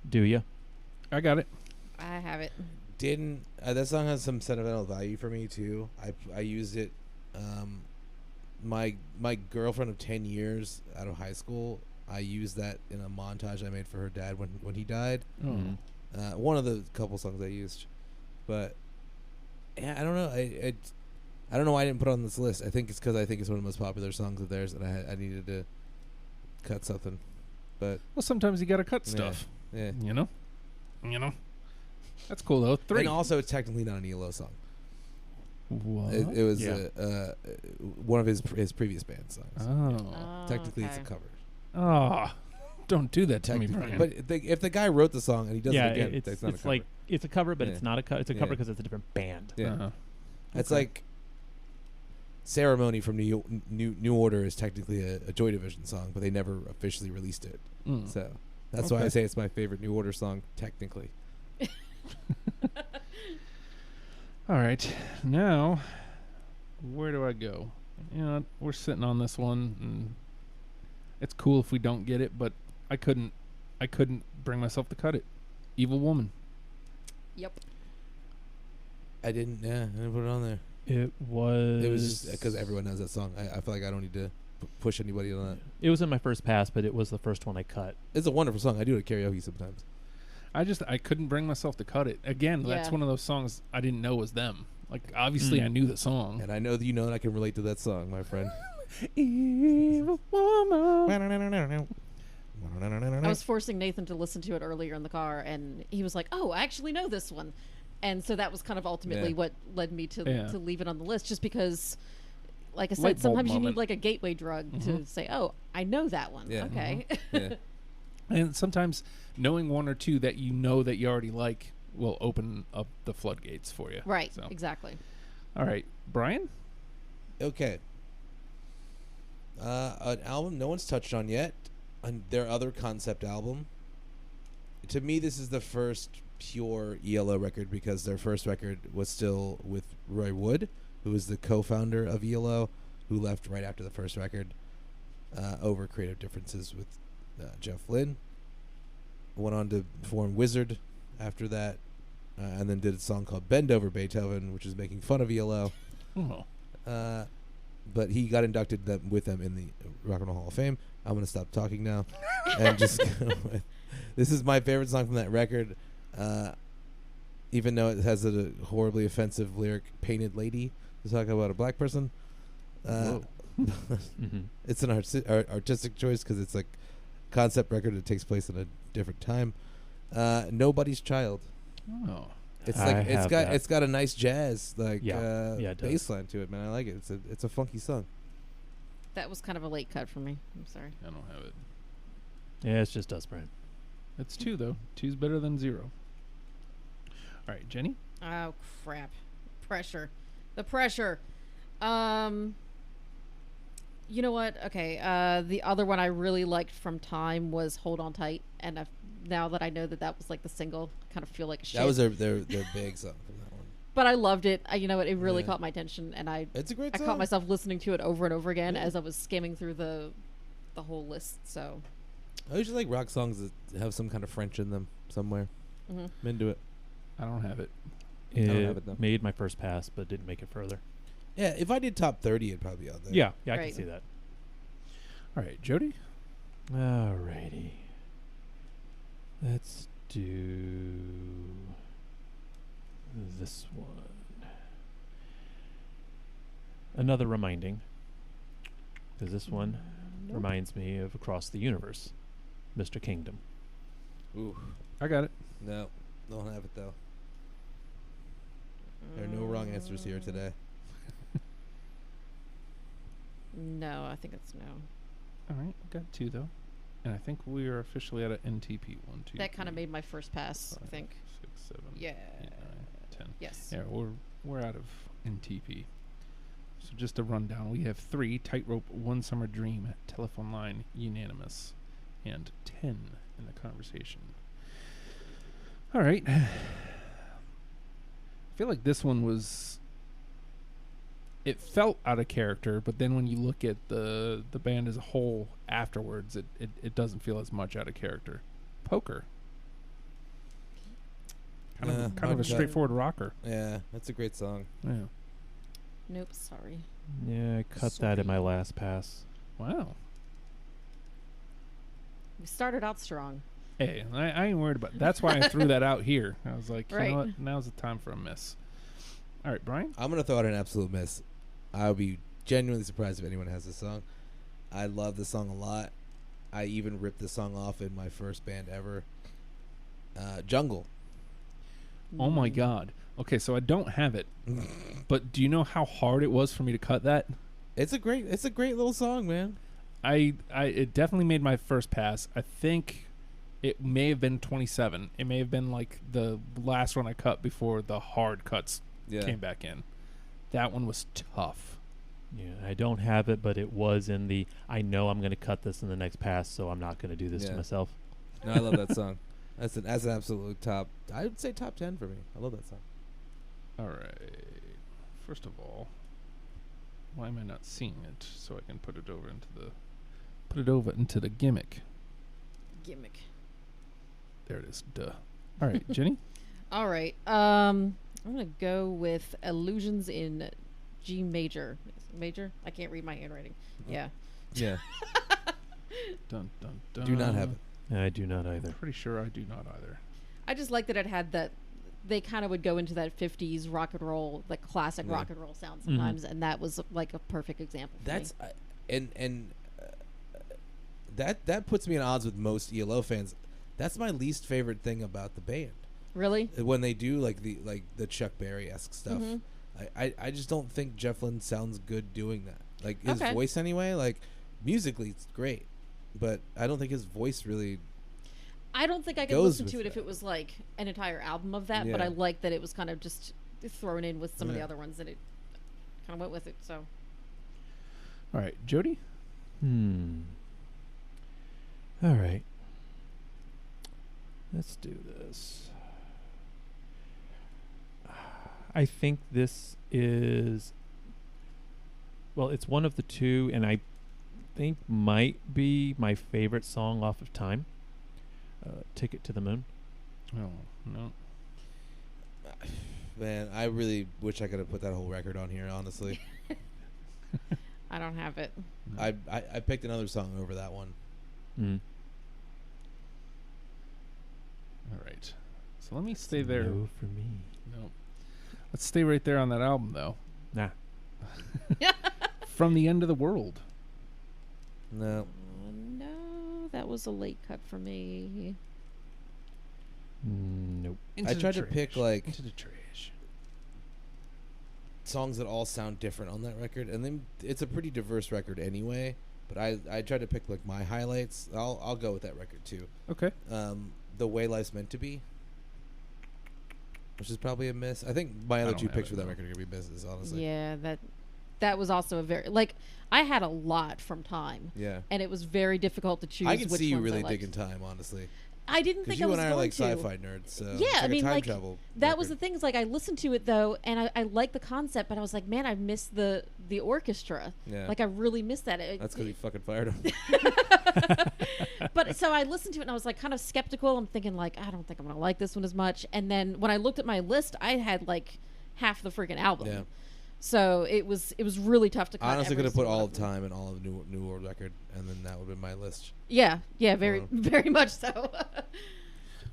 Do you? I got it. I have it. Didn't that song has some sentimental value for me too. I used it. My girlfriend of 10 years out of high school, I used that in a montage I made for her dad when he died. Oh. Mhm. One of the couple songs I used, but yeah, I don't know. I don't know why I didn't put it on this list. I think it's because I think it's one of the most popular songs of theirs, and I needed to cut something. But Well, sometimes you got to cut yeah, stuff. yeah. You know. That's cool though. 3. And also, it's technically not an ELO song. What? It was Yeah. one of his previous band songs. Oh. Technically, it's a okay. cover. Oh. Don't do that to me, Technically, Brian. but if the guy wrote the song and he does yeah, it again, it's that's not a it's cover. like it's a cover, but Yeah. it's not a cover. It's a cover Yeah. because it's a different band. Yeah. Uh-huh. It's Okay. like Ceremony from New Order is technically a Joy Division song, but they never officially released it. Mm. So that's why Okay. I say it's my favorite New Order song, technically. All right. Now, where do I go? You know, we're sitting on this one, and it's cool if we don't get it, but I couldn't bring myself to cut it. Evil Woman. Yep. I didn't put it on there. It was. It was just because everyone has that song. I feel like I don't need to push anybody on that. It was in my first pass, but it was the first one I cut. It's a wonderful song. I do it at karaoke sometimes. I couldn't bring myself to cut it. Again, that's Yeah. one of those songs I didn't know was them. Like, obviously I knew the song. And I know that you know and I can relate to that song, my friend. Evil Woman. I was forcing Nathan to listen to it earlier in the car, and he was like, "Oh, I actually know this one," and so that was kind of ultimately Yeah. what led me to Yeah. leave it on the list, just because, like I said, Light bulb sometimes you moment. need like a gateway drug to say, "Oh, I know that one." Yeah. Okay. Yeah. And sometimes knowing one or two that you know that you already like will open up the floodgates for you. Right. So. Exactly. All right. Brian? Okay. An album no one's touched on yet. Their other concept album. To me, this is the first pure ELO record because their first record was still with Roy Wood, who was the co-founder of ELO, who left right after the first record over creative differences with Jeff Lynne. Went on to form Wizard after that, and then did a song called Bend Over Beethoven, which is making fun of ELO. Oh. But he got inducted with them in the Rock and Roll Hall of Fame. I'm going to stop talking now and just go with. This is my favorite song from that record, even though it has a horribly offensive lyric, Painted Lady, to talk about a black person. Mhm. It's an artistic choice because it's like concept record that takes place in a different time. Nobody's Child. Oh. It's I like have that. it's got a nice jazz Yeah, it does. bass line to it, man. I like it. It's a funky song. That was kind of a late cut for me. I'm sorry. I don't have it. Yeah, it's just us, Brian. It's 2, though. 2's better than 0. All right, Jenny? Oh crap! Pressure. The pressure. You know what? Okay. The other one I really liked from Time was Hold On Tight, and now that I know that was like the single, kind of feel like shit. That was their big song from that one. But I loved it. You know what? It really Yeah. caught my attention, and I It's a great I song. caught myself listening to it over and over again Yeah. as I was skimming through the the whole list. So I usually like rock songs that have some kind of French in them somewhere. mhm. I'm into it. I don't have it. don't have It it, though. made my first pass, but didn't make it further. Yeah, if I did top 30, it'd probably be on there. Yeah, I Right. can see that. All right, Jody. Alrighty. Let's do this one. Another reminding, because this one reminds me of Across the Universe, Mr. Kingdom. Ooh, I got it. no, don't have it though. There are no wrong answers here today. No, I think it's no. All right, got 2 though, and I think we are officially at an NTP. 1, 2. That kind of 3, made my first pass, I 5, think. 6, 7, Yeah. 8, 9, 10. Yes. Yeah, we're out of NTP. So just a rundown: we have 3 Tightrope, One Summer Dream, Telephone Line, Unanimous, and 10 in the conversation. All right. I feel like this one was. It felt out of character, but then when you look at the band as a whole afterwards, it doesn't feel as much out of character. Poker. Kind of a hard cut. straightforward rocker. Yeah, that's a great song. Yeah. Nope, sorry. Yeah, I cut that in my last pass. Wow. We started out strong. Hey, I ain't worried about it. That's why I threw that out here. I was like, you Right. know what? Now's the time for a miss. All right, Brian? I'm gonna throw out an absolute miss. I would be genuinely surprised if anyone has this song. I love this song a lot. I even ripped this song off in my first band ever. Jungle. Oh, my God. Okay, so I don't have it. But do you know how hard it was for me to cut that? It's a great little song, man. It definitely made my first pass. I think it may have been 27. It may have been like the last one I cut before the hard cuts came back in. That one was tough. Yeah, I don't have it, but it was in the, I know I'm going to cut this in the next pass, so I'm not going to do this to Yeah. myself. No, I love that song. That's an absolute top. I would say top 10 for me. I love that song. All right. First of all, why am I not seeing it so I can put it over into the gimmick? Gimmick. There it is. Duh. All right, Jenny? All right. I'm gonna go with Illusions in G major. Major? I can't read my handwriting. Yeah. Yeah. Dun, dun, dun. Do not have it. I do not either. Pretty sure I do not either. I just like that it had that. They kind of would go into that 50s rock and roll, like classic Yeah. rock and roll sound sometimes, and that was like a perfect example. For That's me. that puts me in odds with most ELO fans. That's my least favorite thing about the band. Really. When they do like the Chuck Berry-esque stuff. Mhm. I just don't think Jeff Lynne sounds good doing that. Like his Okay. voice anyway, like musically it's great, but I don't think his voice really. I don't think I could goes listen to with it if that. it was like an entire album of that, but Yeah. I like that it was kind of just thrown in with some of the Yeah. other ones, and it kind of went with it. So All right, Jody? All right. Let's do this. I think this is, well, it's one of the two, and I think might be my favorite song off of Time. Ticket to the Moon. Oh, no. Man, I really wish I could have put that whole record on here. Honestly, I don't have it. No. I picked another song over that one. Mm. All right. So let me stay there. No for me. No. Let's stay right there on that album, though. Nah. From the End of the World. No, No, that was a late cut for me. Nope. I tried to pick like Into the trash. songs that all sound different on that record, and then it's a pretty diverse record anyway. But I tried to pick like my highlights. I'll go with that record too. Okay. The Way Life's Meant to Be, which is probably a miss. I think my I other don't two have picks it, for that no. record are gonna be misses. Honestly, Yeah, that was also a very like I had a lot from Time, yeah. and it was very difficult to choose. I can which see you ones I really liked. digging Time, honestly. I didn't Because think I you was and I are going like to. sci-fi nerds, so Yeah, it's like I mean, a time like, travel that was the record. thing. Is like I listened to it though, and I like the concept, but I was like, man, I missed the orchestra. Yeah. Like I really missed that. That's because you fucking fired him. But so I listened to it and I was like kind of skeptical. I'm thinking like, I don't think I'm gonna like this one as much. And then when I looked at my list, I had like half the freaking album. Yeah. So it was really tough to cut. I honestly every could have put single all one of of them. time and all of New World Record, and then that would have been my list. Yeah, very very much so.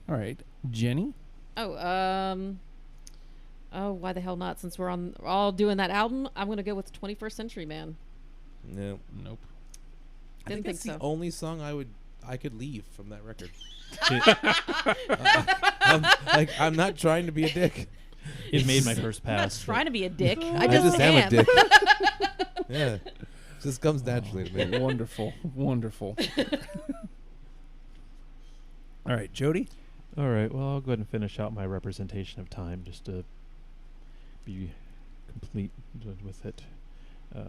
All right, Jenny. Oh, why the hell not? Since we're all doing that album, I'm gonna go with 21st Century Man. No. Nope. I think Didn't that's think the so. only song I could leave from that record. It, I'm not trying to be a dick. it made my first I'm not pass. trying to be a dick. I I just, just am am. a dick. Yeah. Just comes naturally to me. Wonderful, wonderful. All right, Jody. All right. Well, I'll go ahead and finish out my representation of time just to be complete with it,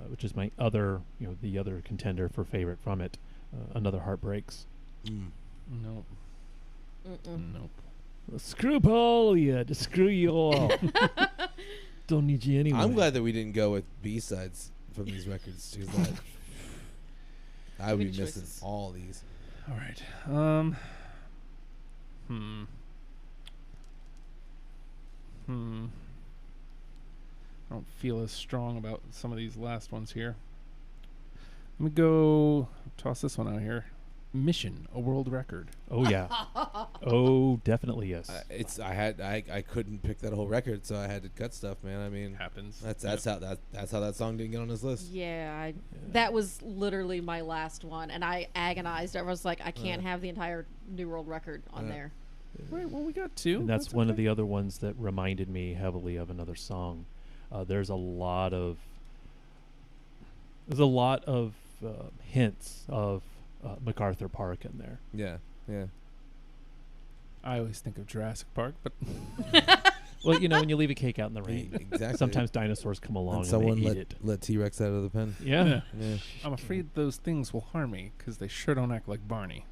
which is my other, the other contender for favorite from it, Another Heartbreaks. Nope. Nope. Well, screw all you, to screw you all. Don't need you anyway. I'm glad that we didn't go with B-sides from these records, because I would be Good missing choices. all these. All right. I don't feel as strong about some of these last ones here. Let me go toss this one out here. Mission, a world record. Oh yeah. Oh, definitely yes. I couldn't pick that whole record, so I had to cut stuff, man. I mean, Happens. that's how that song didn't get on his list. Yeah, that was literally my last one, and I agonized. I was like, I can't have the entire New World Record on there. Right, well, we got two. And that's one of the other ones that reminded me heavily of another song. There's a lot of hints of MacArthur Park in there. Yeah. I always think of Jurassic Park, but Well, when you leave a cake out in the rain, Exactly. sometimes dinosaurs come along And and someone they eat let T-Rex out of the pen. it. Yeah. Yeah. I'm afraid those things will harm me because they sure don't act like Barney.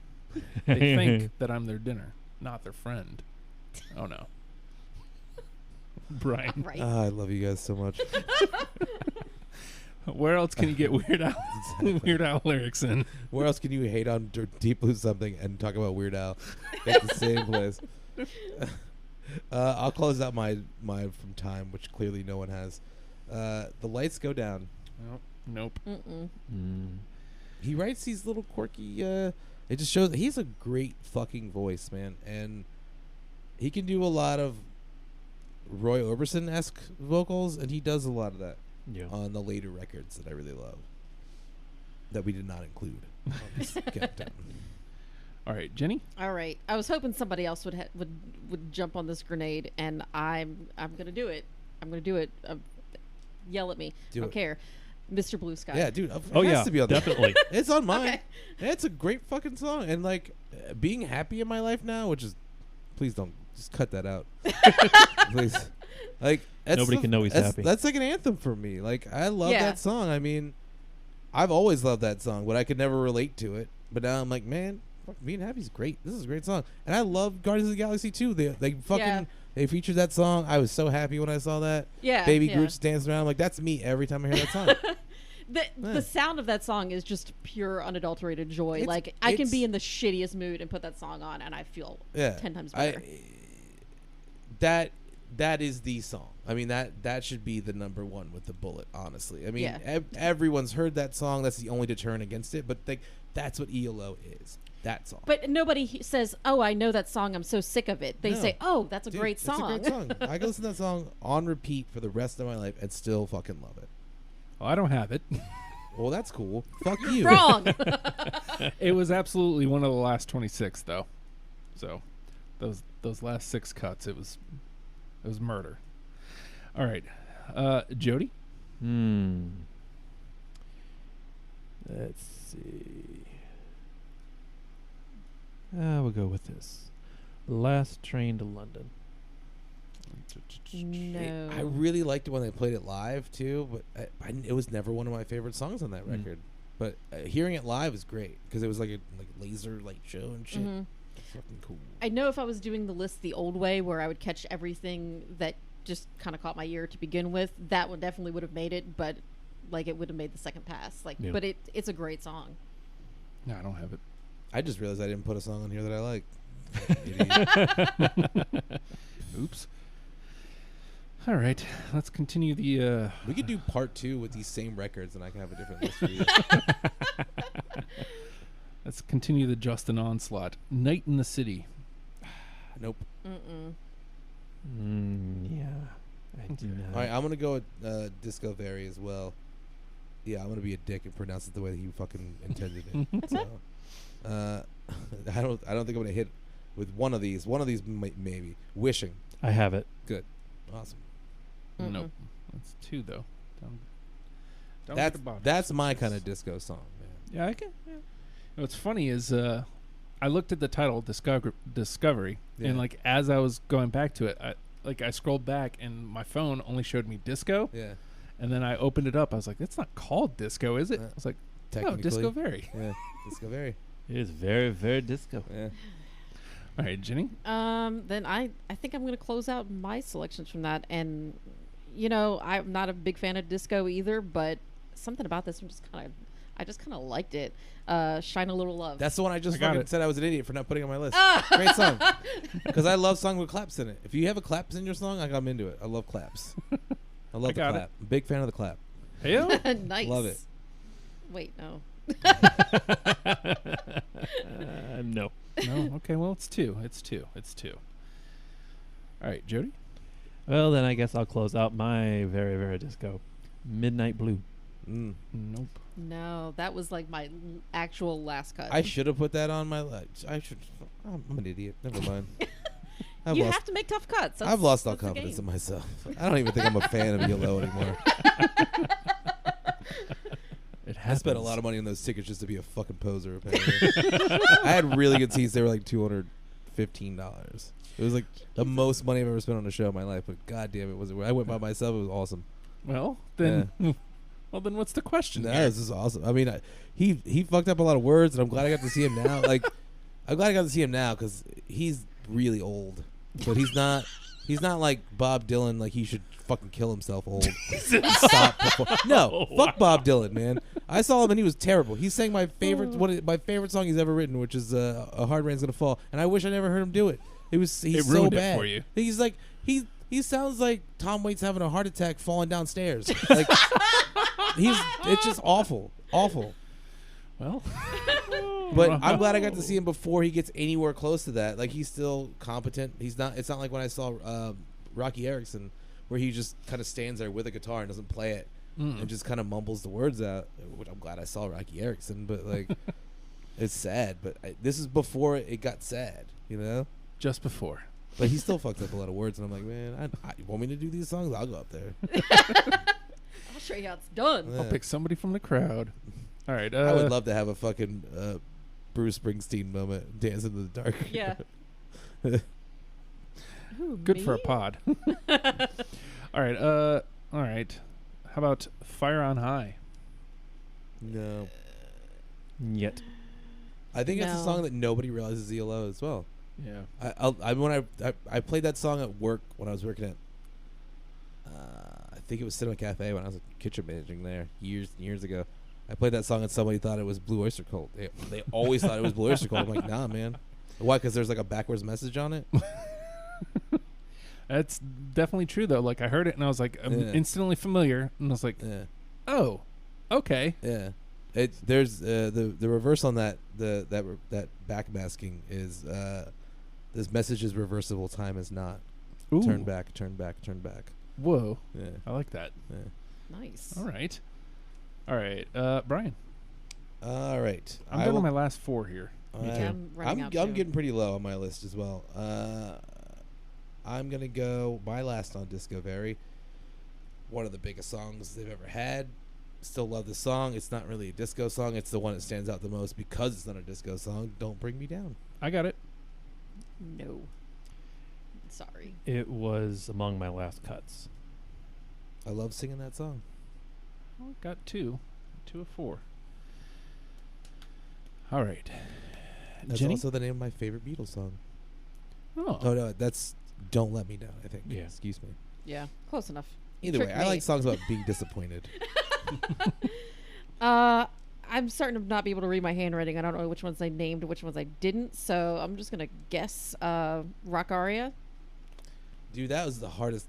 They think that I'm their dinner, not their friend. Oh no. Brian, Right. I love you guys so much. where else can you get Weird Al Weird Al lyrics in? Where else can you hate on Deep Blue something and talk about Weird Al at the same place? I'll close out my from Time, which clearly no one has. The Lights Go Down. Nope. Mm-mm. He writes these little quirky. It just shows that he's a great fucking voice, man, and he can do a lot of Roy Orbison-esque vocals, and he does a lot of that Yeah. on the later records that I really love. That we did not include on this countdown. All right, Jenny. All right. I was hoping somebody else would jump on this grenade, and I'm gonna do it. I'm gonna do it. Yell at me. Do I don't it. care. Mr. Blue Sky. Yeah, dude. It Oh has yeah. to be on there. Definitely. It's on mine. Okay. It's a great fucking song, and like being happy in my life now, which is, please don't just cut that out, please. Like Nobody can know he's happy. That's like an anthem for me. Like I love Yeah. that song. I mean, I've always loved that song, but I could never relate to it. But now I'm like, man, fuck, being happy is great. This is a great song, and I love Guardians of the Galaxy too. They fucking Yeah. they featured that song. I was so happy when I saw that. Yeah. Baby yeah. Groot's dancing around. Like that's me every time I hear that song. The Yeah. sound of that song is just pure unadulterated joy. It's- Like I can it's- be in the shittiest mood and put that song on, and I feel Yeah, 10 times better. That is the song. I mean that should be the number one with the bullet. Honestly, I mean Yeah. everyone's heard that song. That's the only deterrent against it. But like that's what ELO is. That song. But nobody says, "Oh, I know that song. I'm so sick of it." They No. say, "Oh, that's a Dude, great song." It's a great song. I can listen to that song on repeat for the rest of my life and still fucking love it. Well, I don't have it. Well, that's cool. Fuck you. Wrong. It was absolutely one of the last 26, though. So those last 6 cuts, it was murder. All right, Jody. Let's see. We'll go with this. Last Train to London. No. I really liked it when they played it live too, but it was never one of my favorite songs on that record. But hearing it live was great because it was like a laser light show and shit. Mhm. Fucking cool. I know if I was doing the list the old way, where I would catch everything that just kind of caught my ear to begin with, that one definitely would have made it. But like, it would have made the second pass. Like, Yeah. but it's a great song. No, I don't have it. I just realized I didn't put a song on here that I like. Idiot. Oops. All right, let's continue the. We could do part 2 with these same records, and I can have a different list for you. Let's continue the Justin onslaught. Night in the City. Nope. Mm-mm. Yeah. I do not. All right, I'm gonna go with Disco Very as well. Yeah, I'm gonna be a dick and pronounce it the way that you fucking intended it. So, I don't think I'm gonna hit with one of these. One of these maybe. Wishing. I have it. Good. Awesome. Mm-mm. Nope. That's 2 though. Don't get the bottom. That's my kind of disco song, man. Yeah, I can. Yeah. What's funny is I looked at the title Discovery, Yeah. and like as I was going back to it, I scrolled back and my phone only showed me disco, Yeah. and then I opened it up. I was like, "It's not called disco, is it?" I was like, "No, Technically. Disco Very." Yeah. Disco Very. It is very, very disco. Yeah. All right, Jenny. Then I think I'm going to close out my selections from that. And, you know, I'm not a big fan of disco either, but something about this one I just kind of liked it. Shine a Little Love. That's the one I just I got fucking it. said I was an idiot for not putting on my list. Great song. Because I love songs with claps in it. If you have a claps in your song, I'm into it. I love claps. I love the got clap. I'm a big fan of the clap. Heyo. Nice. Love it. Wait, no. No. No. Okay. Well, it's 2. It's 2. All right, Jody. Well, then I guess I'll close out my very, very disco. Midnight Blue. Mm. Nope. No, that was like my actual last cut. I should have put that on my list. I'm an idiot. Never mind. You have to make tough cuts. I've lost all that's the confidence game. in myself. I don't even think I'm a fan of ELO anymore. It I happens. spent a lot of money on those tickets just to be a fucking poser. Apparently. I had really good seats. They were like $215. It was like the most money I've ever spent on a show in my life. But goddamn, it was. I went by myself. It was awesome. Well, then. Well, then what's the question? No, here? this is awesome. I mean, he fucked up a lot of words, and I'm glad I got to see him now. Like, I'm glad I got to see him now because he's really old, but he's not like Bob Dylan. Like, he should fucking kill himself old. Stop. No, fuck Bob Dylan, man. I saw him and he was terrible. He sang my favorite my favorite song he's ever written, which is "A Hard Rain's Gonna Fall," and I wish I never heard him do it. He's It so ruined it bad for you. He's like he sounds like Tom Waits having a heart attack falling downstairs. Like it's just awful. Well, But I'm glad I got to see him before he gets anywhere close to that. Like, he's still competent. He's not. It's not like when I saw Rocky Erickson, where he just kind of stands there with a guitar and doesn't play it and just kind of mumbles the words out. Which I'm glad I saw Rocky Erickson, but like, it's sad. But this is before it got sad, you know. just before. But he still fucked up a lot of words, and I'm like, man, you want me to do these songs? I'll go up there. I'll show you how it's done. Yeah. I'll pick somebody from the crowd. All right. I would love to have a fucking Bruce Springsteen moment, dance in the dark. Yeah. Who, Good for a me? pod. All right. All right. How about Fire on High? No, Yet. I think it's a No. song that nobody realizes ELO as well. Yeah. I played that song at work when I was working at I think it was Cinema Cafe when I was kitchen managing there years ago. I played that song and somebody thought it was Blue Oyster Cult. They always thought it was Blue Oyster Cult. I'm like, nah, man. Why? Because there's like a backwards message on it. That's definitely true though. Like I heard it and I was like, I'm Yeah. instantly familiar, and I was like, Yeah, oh, okay. yeah. There's the reverse on that that backmasking is this message is reversible, time is not. Ooh. Turn back, turn back, turn back. Whoa. Yeah, I like that. yeah. Nice. All right. Brian. All right. I'm down to my last 4 here. Me I- too. I'm running out I'm too. getting pretty low on my list as well. I'm gonna go my last on Disco Very. One of the biggest songs they've ever had. Still love the song. It's not really a disco song. It's the one that stands out the most because it's not a disco song. Don't Bring Me Down. I got it. No. Sorry. It was among my last cuts. I love singing that song. Well, got 2 of 4. All right. That's Jennie? also the name of my favorite Beatles song. Oh. Oh no, that's "Don't Let Me Down." I think. Yeah. Excuse me. Yeah, close enough. Either way, Tricked I me. like songs about being disappointed. I'm starting to not be able to read my handwriting. I don't know which ones I named, which ones I didn't. So I'm just gonna guess Rock Aria. Dude, that was the hardest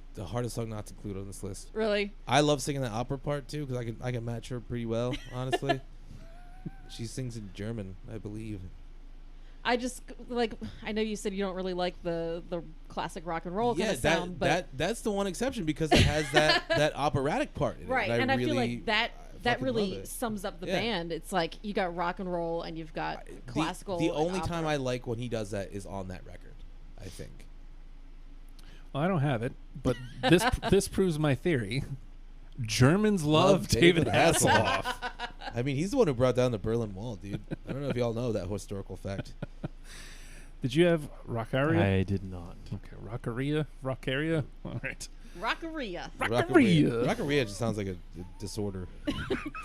song not to include on this list. Really? I love singing the opera part too because I can match her pretty well, honestly. She sings in German, I believe. I just like. I know you said you don't really like the classic rock and roll kind Yeah, of sound, but that's the one exception because it has that operatic part in right. it. And I really, feel like that fucking love really it. sums up the Yeah. band. It's like you got rock and roll and you've got classical. The and only opera. time I like when he does that is on that record, I think. Well, I don't have it, but this proves my theory. Germans love David Hasselhoff. I mean, he's the one who brought down the Berlin Wall, dude. I don't know if y'all know that historical fact. Did you have Rock Aria? I did not. Okay, Rockaria. All right. Rockaria. Rockaria. Rockaria just sounds like a disorder.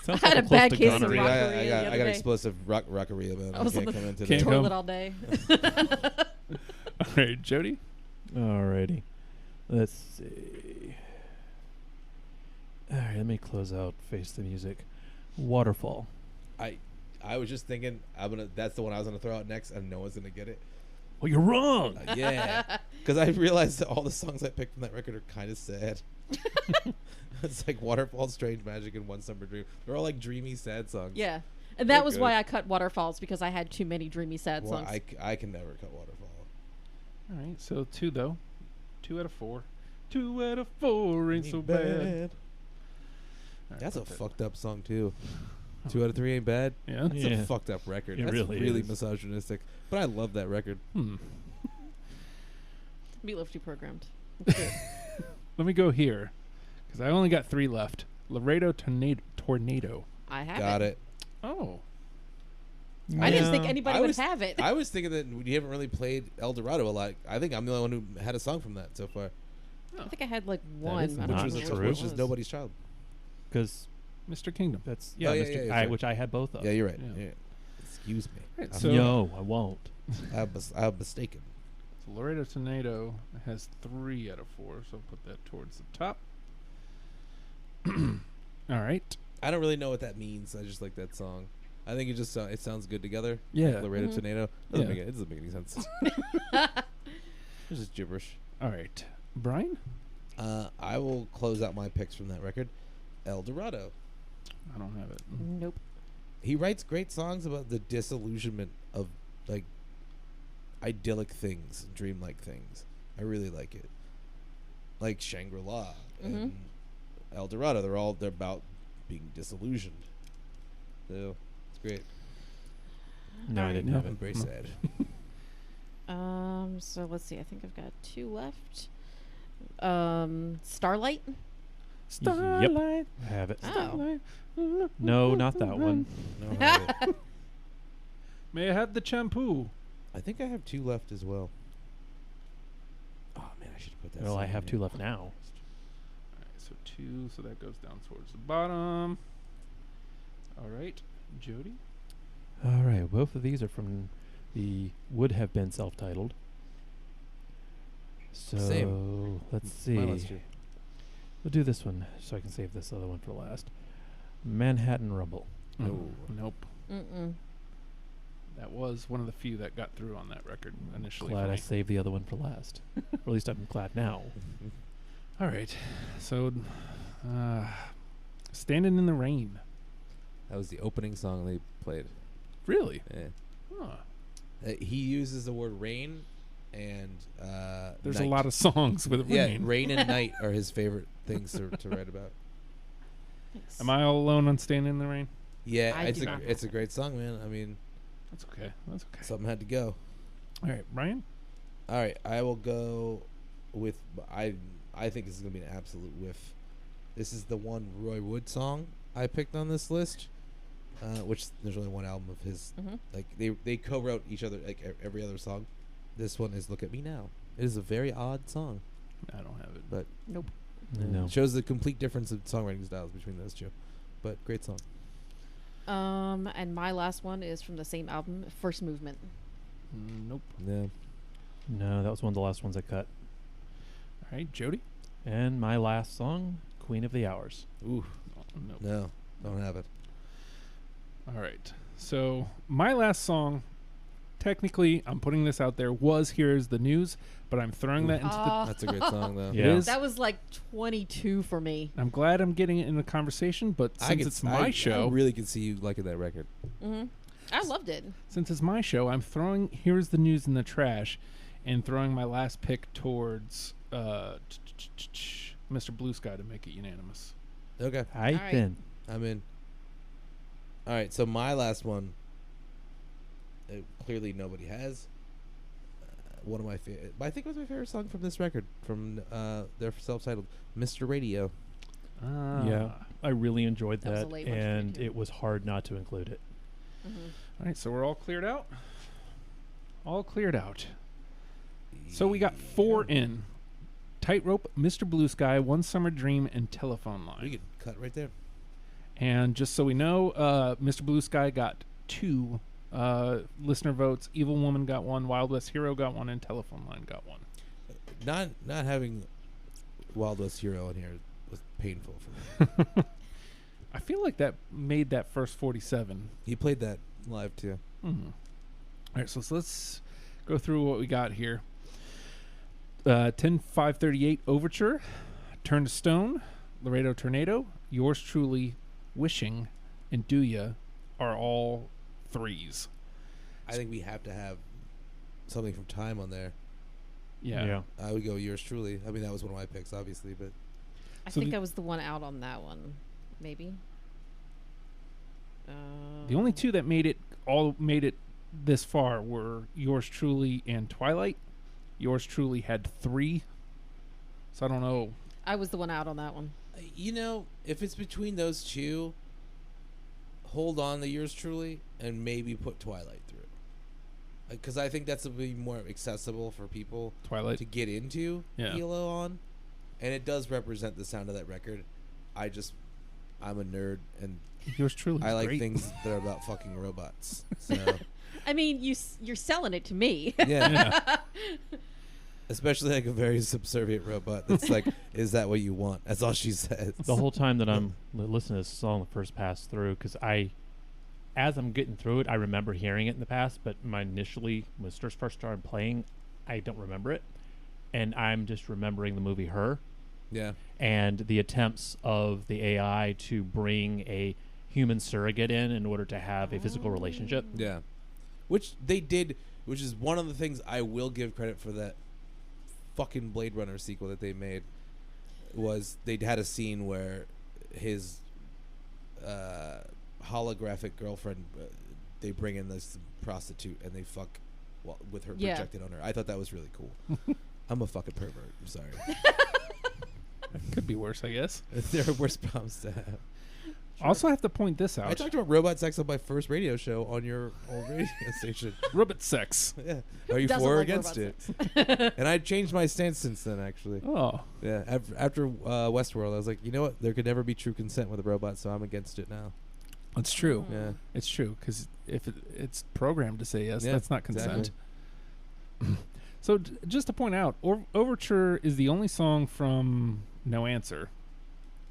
Sounds I had like a close bad to case of gonorrhea. Rockaria I the got other day. explosive Rockaria, man. I I was can't on come in Can't today. go. Toilet all day. All right, Jody. Alrighty. Let's see. Alright, let me close out Face the Music. Waterfall. I was just thinking that's the one I was gonna throw out next, and no one's gonna get it. Well, you're wrong. Yeah, because I realized that all the songs I picked from that record are kind of sad. It's like Waterfall, Strange Magic, and One Summer Dream. They're all like dreamy, sad songs. Yeah. And They're that was good. why I cut Waterfalls, because I had too many dreamy sad Well, songs. I can never cut Waterfall. All right, so 2 though. 2 out of 4. 2 out of 4 ain't so bad. All right, That's a put that- fucked up song too. 2 out of 3 ain't bad. Yeah. That's a fucked up record. It That's really is. misogynistic. But I love that record. Meatloaf deprogrammed. Let me go here, because I only got 3 left. Laredo Tornado. I have Got it. it. Oh. I didn't think Yeah. anybody I would was- have it. I was thinking that you haven't really played El Dorado a lot. I think I'm the only one who had a song from that so far, I think I had like is one. I don't not know which which was true. which is Nobody's Child. Because Mr. Kingdom. that's Oh, yeah, Mr. yeah, I, sorry. which I had both of. Yeah, you're right. Yeah. Yeah. Excuse me. Right, I'm- so- No, I won't. I'm mistaken. So Laredo Tornado has 3 out of 4, so I'll put that towards the top. All right. I don't really know what that means. I just like that song. I think it just it sounds good together. Yeah. Laredo Mhm. Tornado. Yeah. It doesn't make any sense. It's just gibberish. All right. Bryan? I will close out my picks from that record. El Dorado. I don't have it. Nope. He writes great songs about the disillusionment of like idyllic things, dreamlike things. I really like it. Like Shangri-La and El Dorado. They're about being disillusioned. So it's great. No, I didn't No. have I'm it. very sad. So let's see. I think I've got 2 left. Starlight. Starlight. I have it. Oh. No, not that one. No, I have it. May I have the shampoo? I think I have 2 left as well. Oh man, I should have put that. Well, I song have in 2 there. left now. All right, so 2, so that goes down towards the bottom. All right, Jody. All right, both of these are from the would have been self-titled. So Same. let's see. My last 2. We'll do this one so I can save this other one for last. Manhattan Rumble. No. Nope. Mm-mm. That was one of the few that got through on that record initially. Glad for I me. saved the other one for last. Or at least I'm glad now. All right, so Standing in the Rain. That was the opening song they played. Really? Yeah. Huh. He uses the word rain and There's night. a lot of songs with Yeah, rain. rain and night are his favorite things to write about. Thanks. Am I all alone on Standing in the Rain? Yeah, I do not it's a great song, man. I mean, That's okay. That's okay. something had to go. All right, Bryan. All right, I will go with I think this is gonna be an absolute whiff. This is the one Roy Wood song I picked on this list, which there's only one album of his. Mhm. Like they co-wrote each other like every other song. This one is "Look at Me Now." It is a very odd song, I don't have it. but Nope. No. it shows the complete difference of songwriting styles between those two. But great song. And my last one is from the same album, First Movement. Nope. Yeah. No, that was one of the last ones I cut. All right, Jody. And my last song, Queen of the Hours. Ooh. Nope. No, don't have it. All right. So my last song, technically, I'm putting this out there, was Here's the News, but I'm throwing that into the... That's a great song, though. Yeah. It is. That was like 22 for me. I'm glad I'm getting it in the conversation, but since it's my show... I really can see you liking that record. Hmm. I loved it. Since it's my show, I'm throwing Here's the News in the trash and throwing my last pick towards Mr. Blue Sky to make it unanimous. Okay. I've right. been. I'm in. All right, so my last one, clearly nobody has. One of my favorite, I think it was my favorite song from this record, from their self-titled Mr. Radio. Yeah, I really enjoyed That was that, a late one for me, and too. it was hard not to include it. Hmm. All right, so we're all cleared out? All cleared out. So we got 4 in. Tightrope, Mr. Blue Sky, One Summer Dream, and Telephone Line. We could cut right there. And just so we know, Mr. Blue Sky got 2 listener votes. Evil Woman got 1, Wild West Hero got 1, and Telephone Line got 1. Not having Wild West Hero in here was painful for me. I feel like that made that first 47. He played that live too. Mm-hmm. All right, so let's go through what we got here. 10-538 Overture, Turn to Stone, Laredo Tornado, Yours Truly, Wishing, and Do Ya are all 3s. I think we have to have something from Time on there. Yeah. I would go Yours Truly. I mean, that was one of my picks, obviously, but I So think the- I was the one out on that one. Maybe. The only 2 that made it this far were Yours Truly and Twilight. Yours Truly had 3. So I don't know. I was the one out on that one. you know, if it's between those two, hold on to Yours Truly and maybe put Twilight through. Because I think that's a bit more accessible for people Twilight. to get into Yeah. ELO on. And it does represent the sound of that record. I'm a nerd, and Yours Truly. I like great. things that are about fucking robots. So, I mean, you're selling it to me. yeah. Especially like a very subservient robot that's like, is that what you want? That's all she says. The whole time that I'm listening to this song the first pass through, because as I'm getting through it, I remember hearing it in the past, but when first started playing, I don't remember it. And I'm just remembering the movie Her Yeah. and the attempts of the AI to bring a human surrogate in order to have a physical relationship. Yeah. Which they did, which is one of the things I will give credit for that fucking Blade Runner sequel that they made, was they had a scene where his holographic girlfriend, they bring in this prostitute and they fuck with her Yeah. projected on her. I thought that was really cool. I'm a fucking pervert. I'm sorry. Could be worse, I guess. There are worse problems to have. Also, have to point this out. I talked about robot sex on my first radio show on your old radio station. Robot sex. Yeah. Are you Doesn't for or like against robot it? And I changed my stance since then, actually. Oh, Yeah. After Westworld, I was like, you know what? There could never be true consent with a robot, so I'm against it now. it's true. Yeah. It's true, because if it's programmed to say yes, Yeah, that's not consent. exactly. So, just to point out, Overture is the only song from No Answer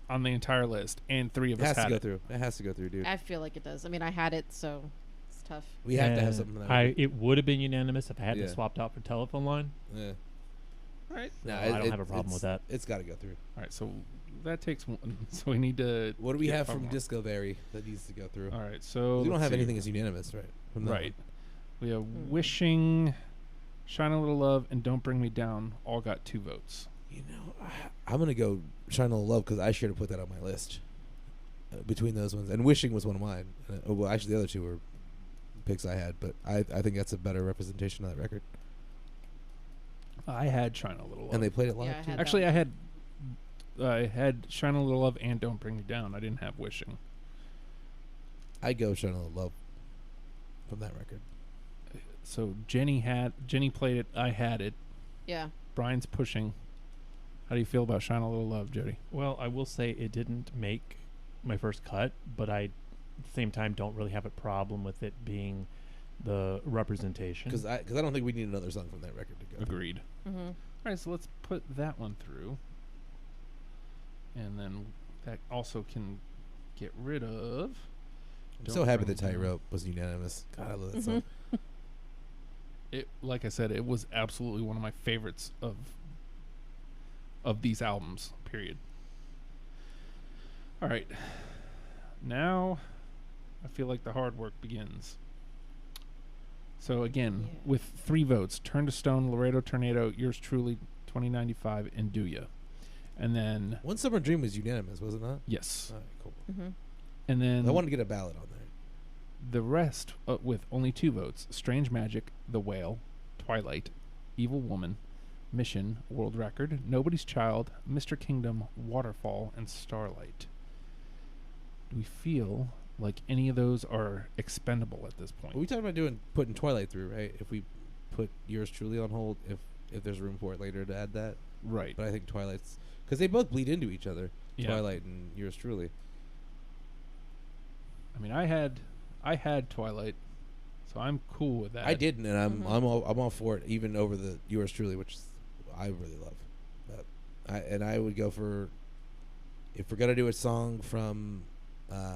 on the entire list, and 3 of It us has to had go it. through. It has to go through, dude. I feel like it does. I mean, I had it, so it's tough. We have to have And something that It would have been unanimous if I hadn't Yeah. swapped out for Telephone Line. yeah. All right. No, I don't have a problem with that. It's got to go through. All right, so that takes one. So we need to. What do we get have 5 from more. Disco Vary that needs to go through? All right, so We don't let's have see. anything as unanimous, right? From that Right. one. We have Wishing, Shine a Little Love, and Don't Bring Me Down. All got 2 votes. You know, I'm going to go Shine a Little Love because I should have put that on my list. Between those ones. And Wishing was one of mine. Well, actually, the other 2 were picks I had, but I think that's a better representation of that record. I had Shine a Little Love. And they played it live, Yeah, I too. had Actually, I had Shine a Little Love and Don't Bring Me Down. I didn't have Wishing. I'd go Shine a Little Love from that record. So Jennie played it. I had it. Yeah. Bryan's pushing. How do you feel about Shine a Little Love, Jody? Well, I will say it didn't make my first cut, but I, at the same time, don't really have a problem with it being the representation. Because I don't think we need another song from that record to go. Agreed. Mm-hmm. All right, so let's put that one through. And then that also can get rid of... I'm so happy that Tightrope was unanimous. God, I love that song. It, like I said, it was absolutely one of my favorites of these albums, period. All right. Now, I feel like the hard work begins. So again, with 3 votes, Turn to Stone, Laredo Tornado, Yours Truly, 2095, and Do Ya. And then... One Summer Dream was unanimous, was it not? Yes. All right, cool. Mm-hmm. And then... I wanted to get a ballot on there. The rest, with only 2 votes, Strange Magic, The Whale, Twilight, Evil Woman, Mission, World Record, Nobody's Child, Mr. Kingdom, Waterfall, and Starlight. Do we feel like any of those are expendable at this point? We talked about putting Twilight through, right? If we put Yours Truly on hold, if there's room for it later to add that. Right. But I think Twilight's... Because they both bleed into each other. Yeah. Twilight and Yours Truly. I mean, I had Twilight, so I'm cool with that. I didn't, and I'm all for it, even over the Yours Truly, which I really love. But I would go for, if we're gonna do a song from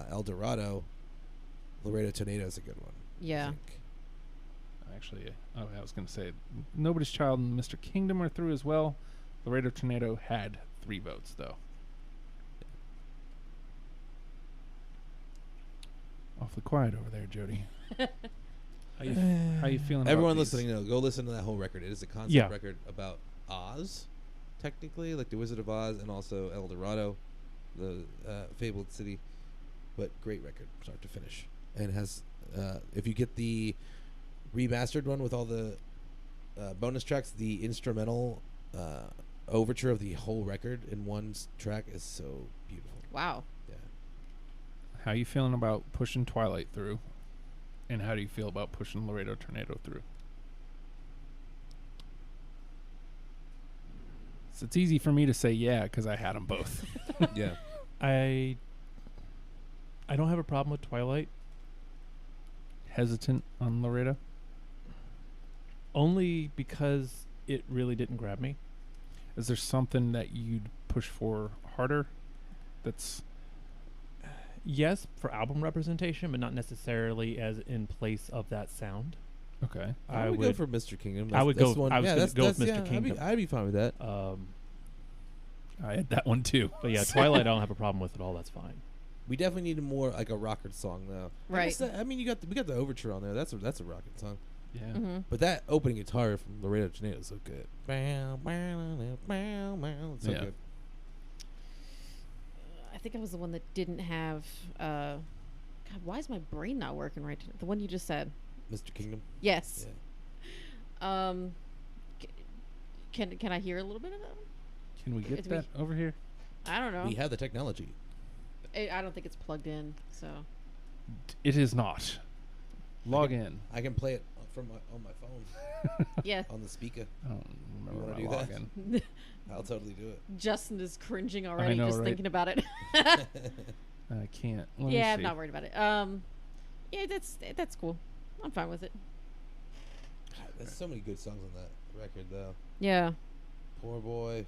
El Dorado, Laredo Tornado is a good one. Yeah. I think. Actually, I was going to say, Nobody's Child and Mr. Kingdom are through as well. Laredo Tornado had 3 votes, though. Awfully quiet over there, Jody. How you feeling about Everyone these? listening, go listen to that whole record. It is a concept record about Oz, technically, like the Wizard of Oz, and also El Dorado, the fabled city. But great record, start to finish. And it has, if you get the remastered one with all the bonus tracks, the instrumental overture of the whole record in one track is so beautiful. Wow. Yeah. How you feeling about pushing Twilight through? And how do you feel about pushing Laredo Tornado through? So it's easy for me to say yeah because I had them both. Yeah. I don't have a problem with Twilight. Hesitant on Laredo? Only because it really didn't grab me. Is there something that you'd push for harder? That's... Yes, for album representation, but not necessarily as in place of that sound. Okay. I would go for Mr. Kingdom. I would That's go. one. I was going to go with Mr. Yeah, Kingdom. I'd be fine with that. I had that one too. But yeah, Twilight, I don't have a problem with at all. That's fine. We definitely need more like a rocket song though. Right. I mean, we got the overture on there. That's a rocket song. Yeah. Mm-hmm. But that opening guitar from Laredo Tornado is so good. It's so Yeah. good. I think I was the one that didn't have. God, why is my brain not working right? The one you just said. Mr. Kingdom. Yes. Yeah. Can I hear a little bit of that? Can we get It's that over here? I don't know. We have the technology. I don't think it's plugged in. So. It is not. Log in. I can play it on my phone Yeah. on the speaker. I don't remember wanna my do that? login. I'll totally do it. Justin is cringing already know, just right? thinking about it. I can't. Let me Yeah, I'm see. not worried about it. Yeah, that's cool. I'm fine with it. God, there's so many good songs on that record though. Yeah. Poor Boy.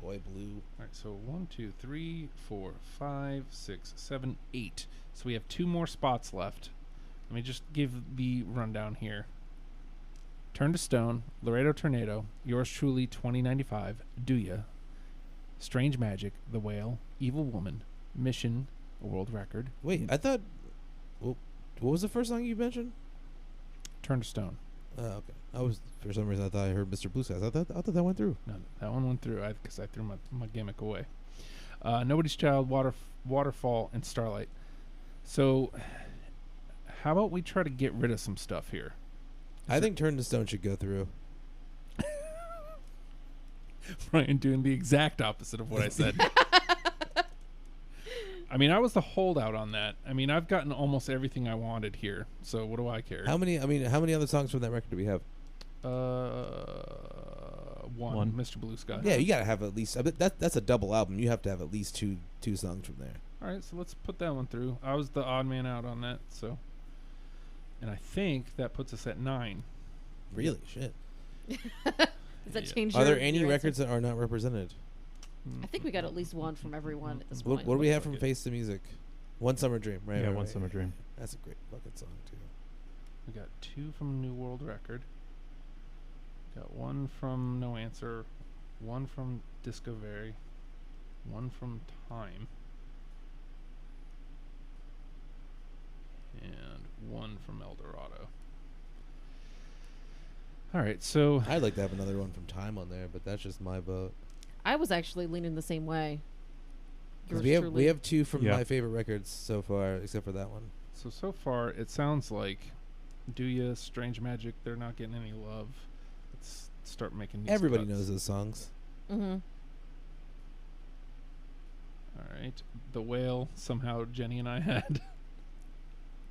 Boy Blue. All right, so 1, 2, 3, 4, 5, 6, 7, 8. So we have 2 more spots left. Let me just give the rundown here. Turn to Stone, Laredo Tornado, Yours Truly 2095, Do Ya, Strange Magic, The Whale, Evil Woman, Mission, a World Record, Wait, I thought. Well, what was the first song you mentioned? Turn to Stone. Oh, okay. I was for some reason I thought I heard Mr. Blue Skies. I thought that went through. No, that one went through because I threw my gimmick away. Nobody's Child, Waterfall, and Starlight. So, how about we try to get rid of some stuff here? I think Turn to Stone should go through. Bryan doing the exact opposite of what I said. I mean, I was the holdout on that. I mean, I've gotten almost everything I wanted here. So what do I care? How many other songs from that record do we have? One. Mr. Blue Sky. Yeah, you gotta have at least. That's a double album. You have to have at least two songs from there. All right, so let's put that one through. I was the odd man out on that, so And I think that puts us at 9. Really? Shit. Does that change? Are there your any answer? records that are not represented? I think we got at least one from everyone at this What, point. what do we have like from it. Face to Music? One Summer Dream, right? Yeah, right, One right. Summer Dream. That's a great fucking song too. We got 2 from New World Record. Got 1 from No Answer. 1 from Discovery. 1 from Time. And 1 from Eldorado. All right, so I'd like to have another one from Time on there, but that's just my vote. I was actually leaning the same way. 'Cause Yours we truly. have 2 from Yeah. my favorite records so far, except for that one. so far it sounds like Do Ya, Strange Magic, they're not getting any love. Let's start making these Everybody cuts. knows those songs. Mm-hmm. All right, The Whale, somehow Jenny and I had.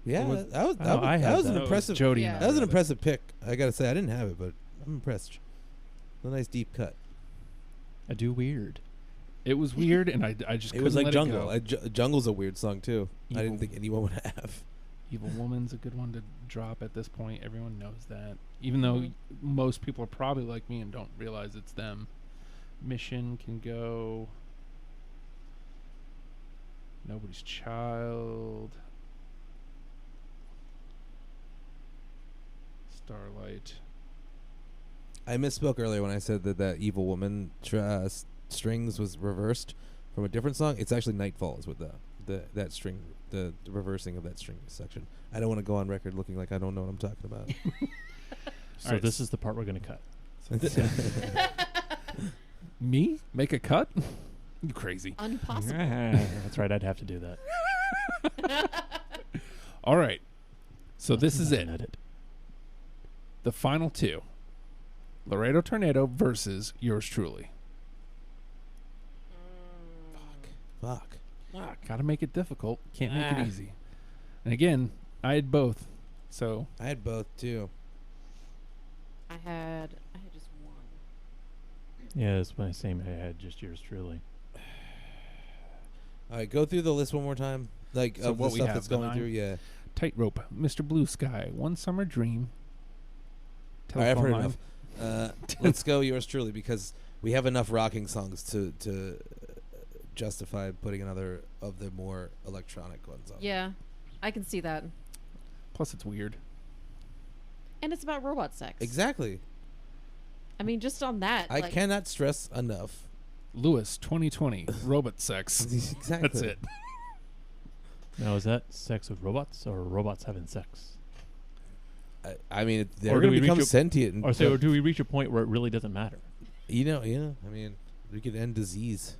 Yeah, was- that was Oh, that was, I that had was an that. That was impressive. Jody Yeah. and I That was an had it. impressive pick. I gotta say, I didn't have it, but I'm impressed. A nice deep cut. I do weird. It was weird, and I just It couldn't was like let Jungle. It go. Jungle's a weird song too. I Evil. didn't think anyone would have. Evil Woman's a good one to drop at this point. Everyone knows that. Even though Mhm. most people are probably like me and don't realize it's them. Mission can go. Nobody's Child. Starlight. I misspoke earlier when I said that Evil Woman strings was reversed from a different song. It's actually Nightfall is what that string, the reversing of that string section. I don't want to go on record looking like I don't know what I'm talking about. So Alright, this is the part we're going to cut. Me? Make a cut? You crazy. Impossible. That's right. I'd have to do that. All right. So this is it. Edit. The final 2. Laredo Tornado versus Yours Truly. Fuck. Gotta make it difficult. Can't make it easy. And again, I had both. So I had both too. I had just one. Yeah, it's my same. I had just yours truly. All right, go through the list one more time. Like So of what the we stuff have, that's the going 9? through. Yeah. Tightrope, Mr. Blue Sky, One Summer Dream. All right, I've heard Telephone enough. Let's go Yours Truly because we have enough rocking songs to justify putting another of the more electronic ones on. Yeah, I can see that. Plus, it's weird. And it's about robot sex. Exactly. I mean, just on that. I like, cannot stress enough. Lewis, 2020, Robot Sex. Exactly. That's it. Now, is that sex with robots or robots having sex? I mean, they're Or do going we to become reach a- sentient. And Or so, or do we reach a point where it really doesn't matter? you know. I mean, we could end disease.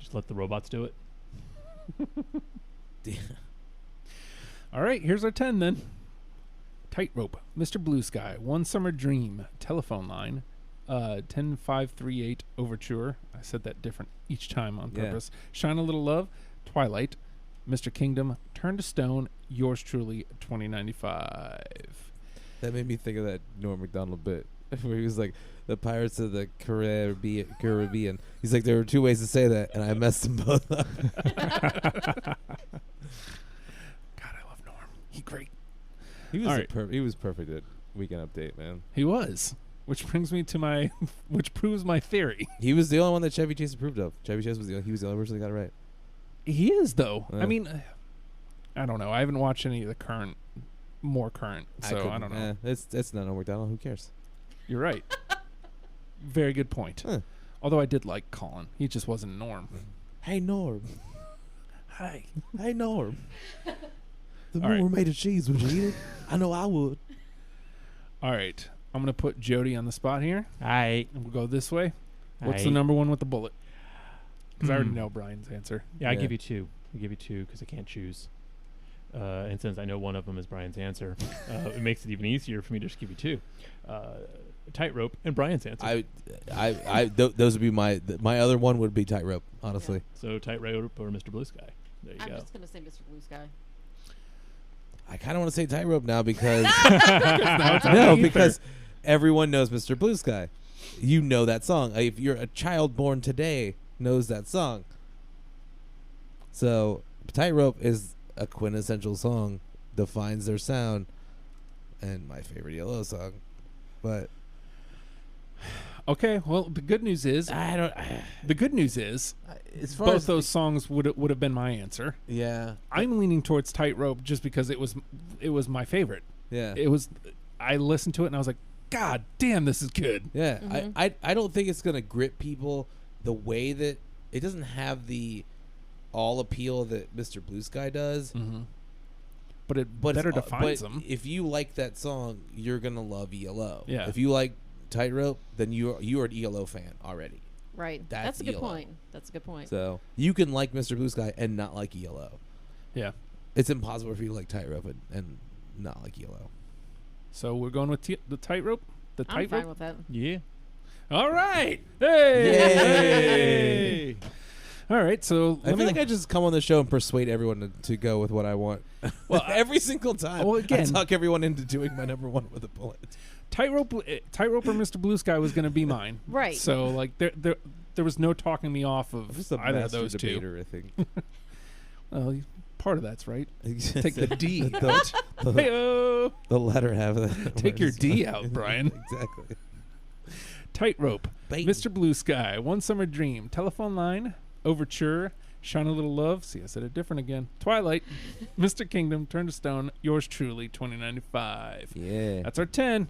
Just let the robots do it. All right, here's our 10 then. Tightrope, Mr. Blue Sky, One Summer Dream, Telephone Line, 10538 Overture. I said that different each time on Yeah. purpose. Shine a Little Love, Twilight, Mr. Kingdom, Turn to Stone, Yours Truly, 2095. That made me think of that Norm Macdonald bit where he was like, the Pirates of the Caribbean. He's like, there were 2 ways to say that, and I messed them both up. God, I love Norm. He's great. He was All right. he was perfect at Weekend Update, man. He was. Which brings me to my, which proves my theory. He was the only one that Chevy Chase approved of. Chevy Chase was he was the only person that got it right. He is, though. Yeah. I mean, I don't know. I haven't watched any of the more current, so I don't know. It's not Norm Macdonald. Who cares? You're right. Very good point. Huh. Although I did like Colin. He just wasn't Norm. Hey Norm. Hi. Hey Norm. The All moon right. were made of cheese. Would you eat it? I know I would. All right. I'm going to put Jody on the spot here. I. And we'll go this way. What's the number one with the bullet? Because I already know Brian's answer. Yeah, I Yeah. give you 2. I give you 2 because I can't choose. And since I know one of them is Brian's answer, it makes it even easier for me to just give you 2. Tightrope and Brian's answer. Those would be my other one would be Tightrope. Honestly, So Tightrope or Mr. Blue Sky. There you I'm go. just gonna say Mr. Blue Sky. I kind of want to say Tightrope now because It's no, ether. because everyone knows Mr. Blue Sky. You know that song. If you're a child born today, knows that song. So Tightrope is a quintessential song defines their sound, and my favorite ELO song. But Okay, well, the good news is as far both as those songs would have been my answer. yeah, I'm leaning towards Tightrope just because it was my favorite. yeah, I listened to it and I was like, God damn, this is good. yeah. Mhm. I don't think it's gonna grip people the way that it doesn't have the all appeal that Mr. Blue Sky does. Mm-hmm. But it But better it's- defines but them. if you like that song, you're gonna love ELO. Yeah. If you like Tightrope, then you are an ELO fan already. Right. That's That's a good ELO. point. That's a good point. So you can like Mr. Blue Sky and not like ELO. Yeah. It's impossible for you to like Tightrope and not like ELO. So we're going with the Tightrope. The I'm fine Tightrope. with that. Yeah. All right. Hey. All right. So I feel like I just come on the show and persuade everyone to go with what I want. Well, every single time. Well, I again- talk everyone into doing my number one with a bullet. Tightrope or Mr. Blue Sky was going to be mine. Right. So like there was no talking me off I'm of just a either of master those two. debater, I think. Well, part of that's right. Take the D the, Hey-o. the latter half of that. Take your D out, Brian. Exactly. Tightrope. Bait. Mr. Blue Sky. One Summer Dream. Telephone Line. Overture. Shine a Little Love. See, I said it different again. Twilight. Mr. Kingdom. Turn to Stone. Yours truly. 2095. Yeah. That's our 10.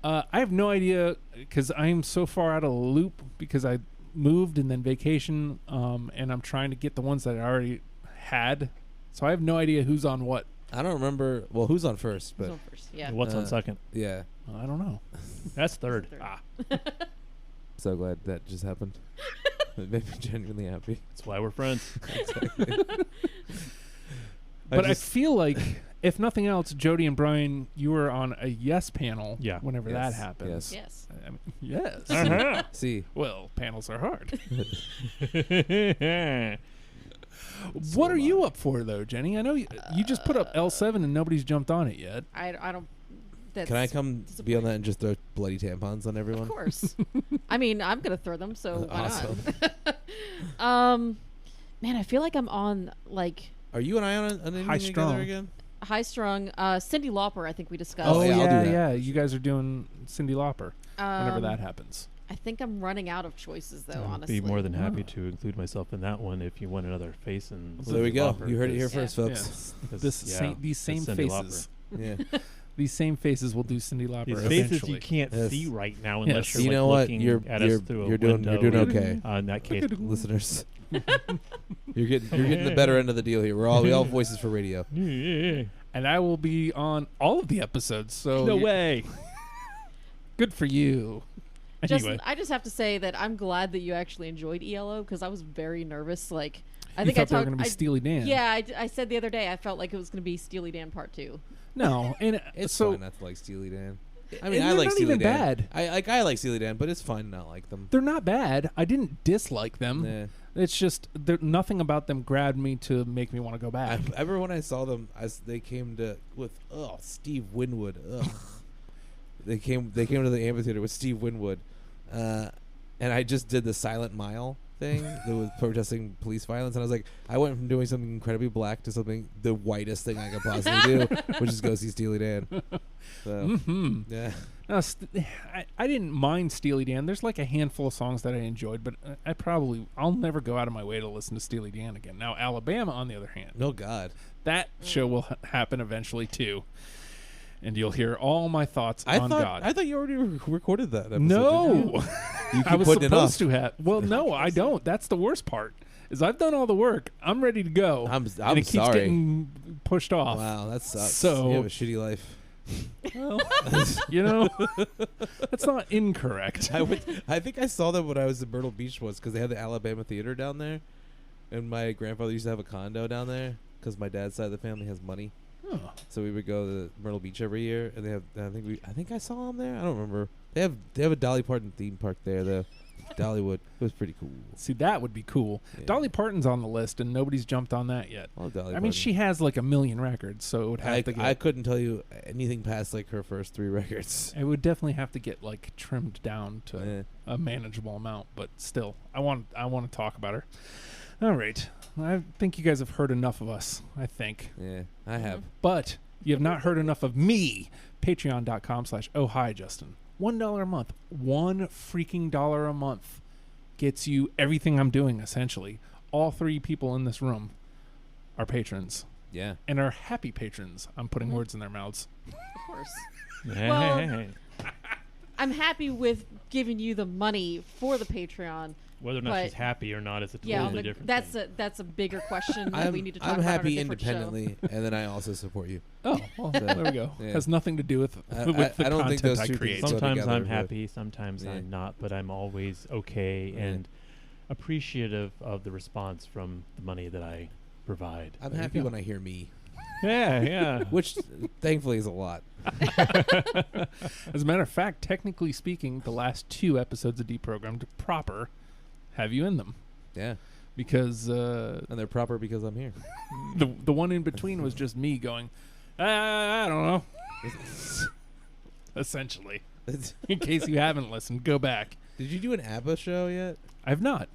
I have no idea because I'm so far out of the loop because I moved and then vacation, and I'm trying to get the ones that I already had. So I have no idea who's on what. I don't remember. Well, who's on first? Who's But on first? Yeah. What's on second? yeah. I don't know. That's third. Third. So glad that just happened. It made me genuinely happy. That's why we're friends. But I feel like, if nothing else, Jody and Bryan, you were on a yes panel. Yeah. Whenever Yes, that happens. Yes. I mean, yes. Uh-huh. see. Well, panels are hard. Yeah. What are you up for, though, Jenny? I know you just put up L7 and nobody's jumped on it yet. I don't. That's Can I come be on that and just throw bloody tampons on everyone? Of course. I mean, I'm gonna throw them, so why Awesome. not? Man, I feel like I'm on like Are you and I on anything High together strung. again? high strung. Cindy Lauper, I think we discussed. Oh, yeah, I'll do that. yeah. You guys are doing Cyndi Lauper whenever Um, that happens. I think I'm running out of choices, though. I'd Honestly, be more than happy Oh. to include myself in that one if you want another face and. So there we go. You heard it here Yeah. first, folks. These same faces. Yeah. These same faces will do Cyndi Lauper These eventually. faces you can't Yes. see right now unless Yes. you're You like know what? looking You're at us through a doing window. okay, In that case, listeners. You're getting the better end of the deal here. We all have voices for radio. And I will be on all of the episodes. So no way. Good for you. Anyway, Justin, I just have to say that I'm glad that you actually enjoyed ELO because I was very nervous. Like, I you think thought I they were talked. going to be Steely Dan. Yeah, I said the other day I felt like it was going to be Steely Dan Part 2. No, and It's so fine not to like Steely Dan. I and mean, I they're like not Steely even Dan. bad. I like Steely Dan, but it's fine not like them. they're not bad. I didn't dislike them. Nah. It's just nothing about them grabbed me to make me want to go I back. remember when I saw them, they came with Steve Winwood. Ugh. They came to the amphitheater with Steve Winwood, and I just did the Silent Mile thing that was protesting police violence, and I was like, I went from doing something incredibly black to something the whitest thing I could possibly do, which is go see Steely Dan. So yeah, No, I didn't mind Steely Dan. There's like a handful of songs that I enjoyed, but I'll never go out of my way to listen to Steely Dan again. Now, Alabama, on the other hand, no God, that show will happen eventually too, and you'll hear all my thoughts on God. I thought you already recorded that episode. No, didn't you? You keep I was putting it off. supposed to have. Well, no, I don't. That's the worst part. Is I've done all the work. I'm ready to go. I'm and it keeps sorry. getting pushed off. Wow, that sucks. So- you have a shitty life. Well, you know, that's not incorrect. I think I saw them when I was in Myrtle Beach once because they had the Alabama Theater down there, and my grandfather used to have a condo down there because my dad's side of the family has money. Oh. So we would go to Myrtle Beach every year, and they have. I think I saw them there. I don't remember. They have a Dolly Parton theme park there, though. Dollywood. It was pretty cool. See, that would be cool. Yeah. Dolly Parton's on the list, and nobody's jumped on that yet. Oh, Dolly I mean, Parton. she has like 1 million records, so it would have to get. I couldn't tell you anything past like her first 3 records. It would definitely have to get like trimmed down to Eh. a manageable amount, but still, I want to talk about her. All right, I think you guys have heard enough of us. I think, Yeah, I have. but You have not heard enough of me. Patreon.com/ohhijustin. $1 a month. $1 freaking dollar a month gets you everything I'm doing, essentially. All 3 people in this room are patrons. Yeah. And are happy patrons. I'm putting words in their mouths. Of course. Hey, Well- hey, hey. I'm happy with giving you the money for the Patreon. Whether or not But- she's happy or not is a Yeah, totally but different that's thing. that's a bigger question that we need to talk I'm about happy on a different independently, and then I also support you. Oh, well, there we go. Yeah. Has nothing to do with I the don't think content those I two create. things- Sometimes together, I'm but- happy, sometimes Yeah. I'm not, but I'm always okay Yeah. and appreciative of the response from the money that I provide. I'm There you happy go. when I hear me, Yeah, yeah. which thankfully is a lot. As a matter of fact, technically speaking, the last 2 episodes of Deprogrammed proper have you in them. Yeah. Because And they're proper because I'm here. the one in between was just me going, I don't know. Essentially. In case you haven't listened, go back. Did you do an ABBA show yet? I've not.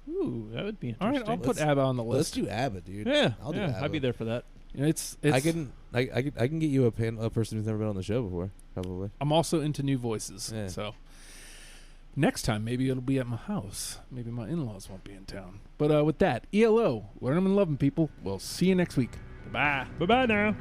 Ooh, that would be All interesting. right, I'll put Let's- ABBA on the Let's list. do ABBA, dude. Yeah, I'll do yeah, ABBA. I'd be there for that. It's I can get you a person who's never been on the show before, probably. I'm also into new voices. Yeah. So next time, maybe it'll be at my house. Maybe my in-laws won't be in town. But with that, ELO, learn them and love them, people. We'll see you next week. Bye. Bye-bye now.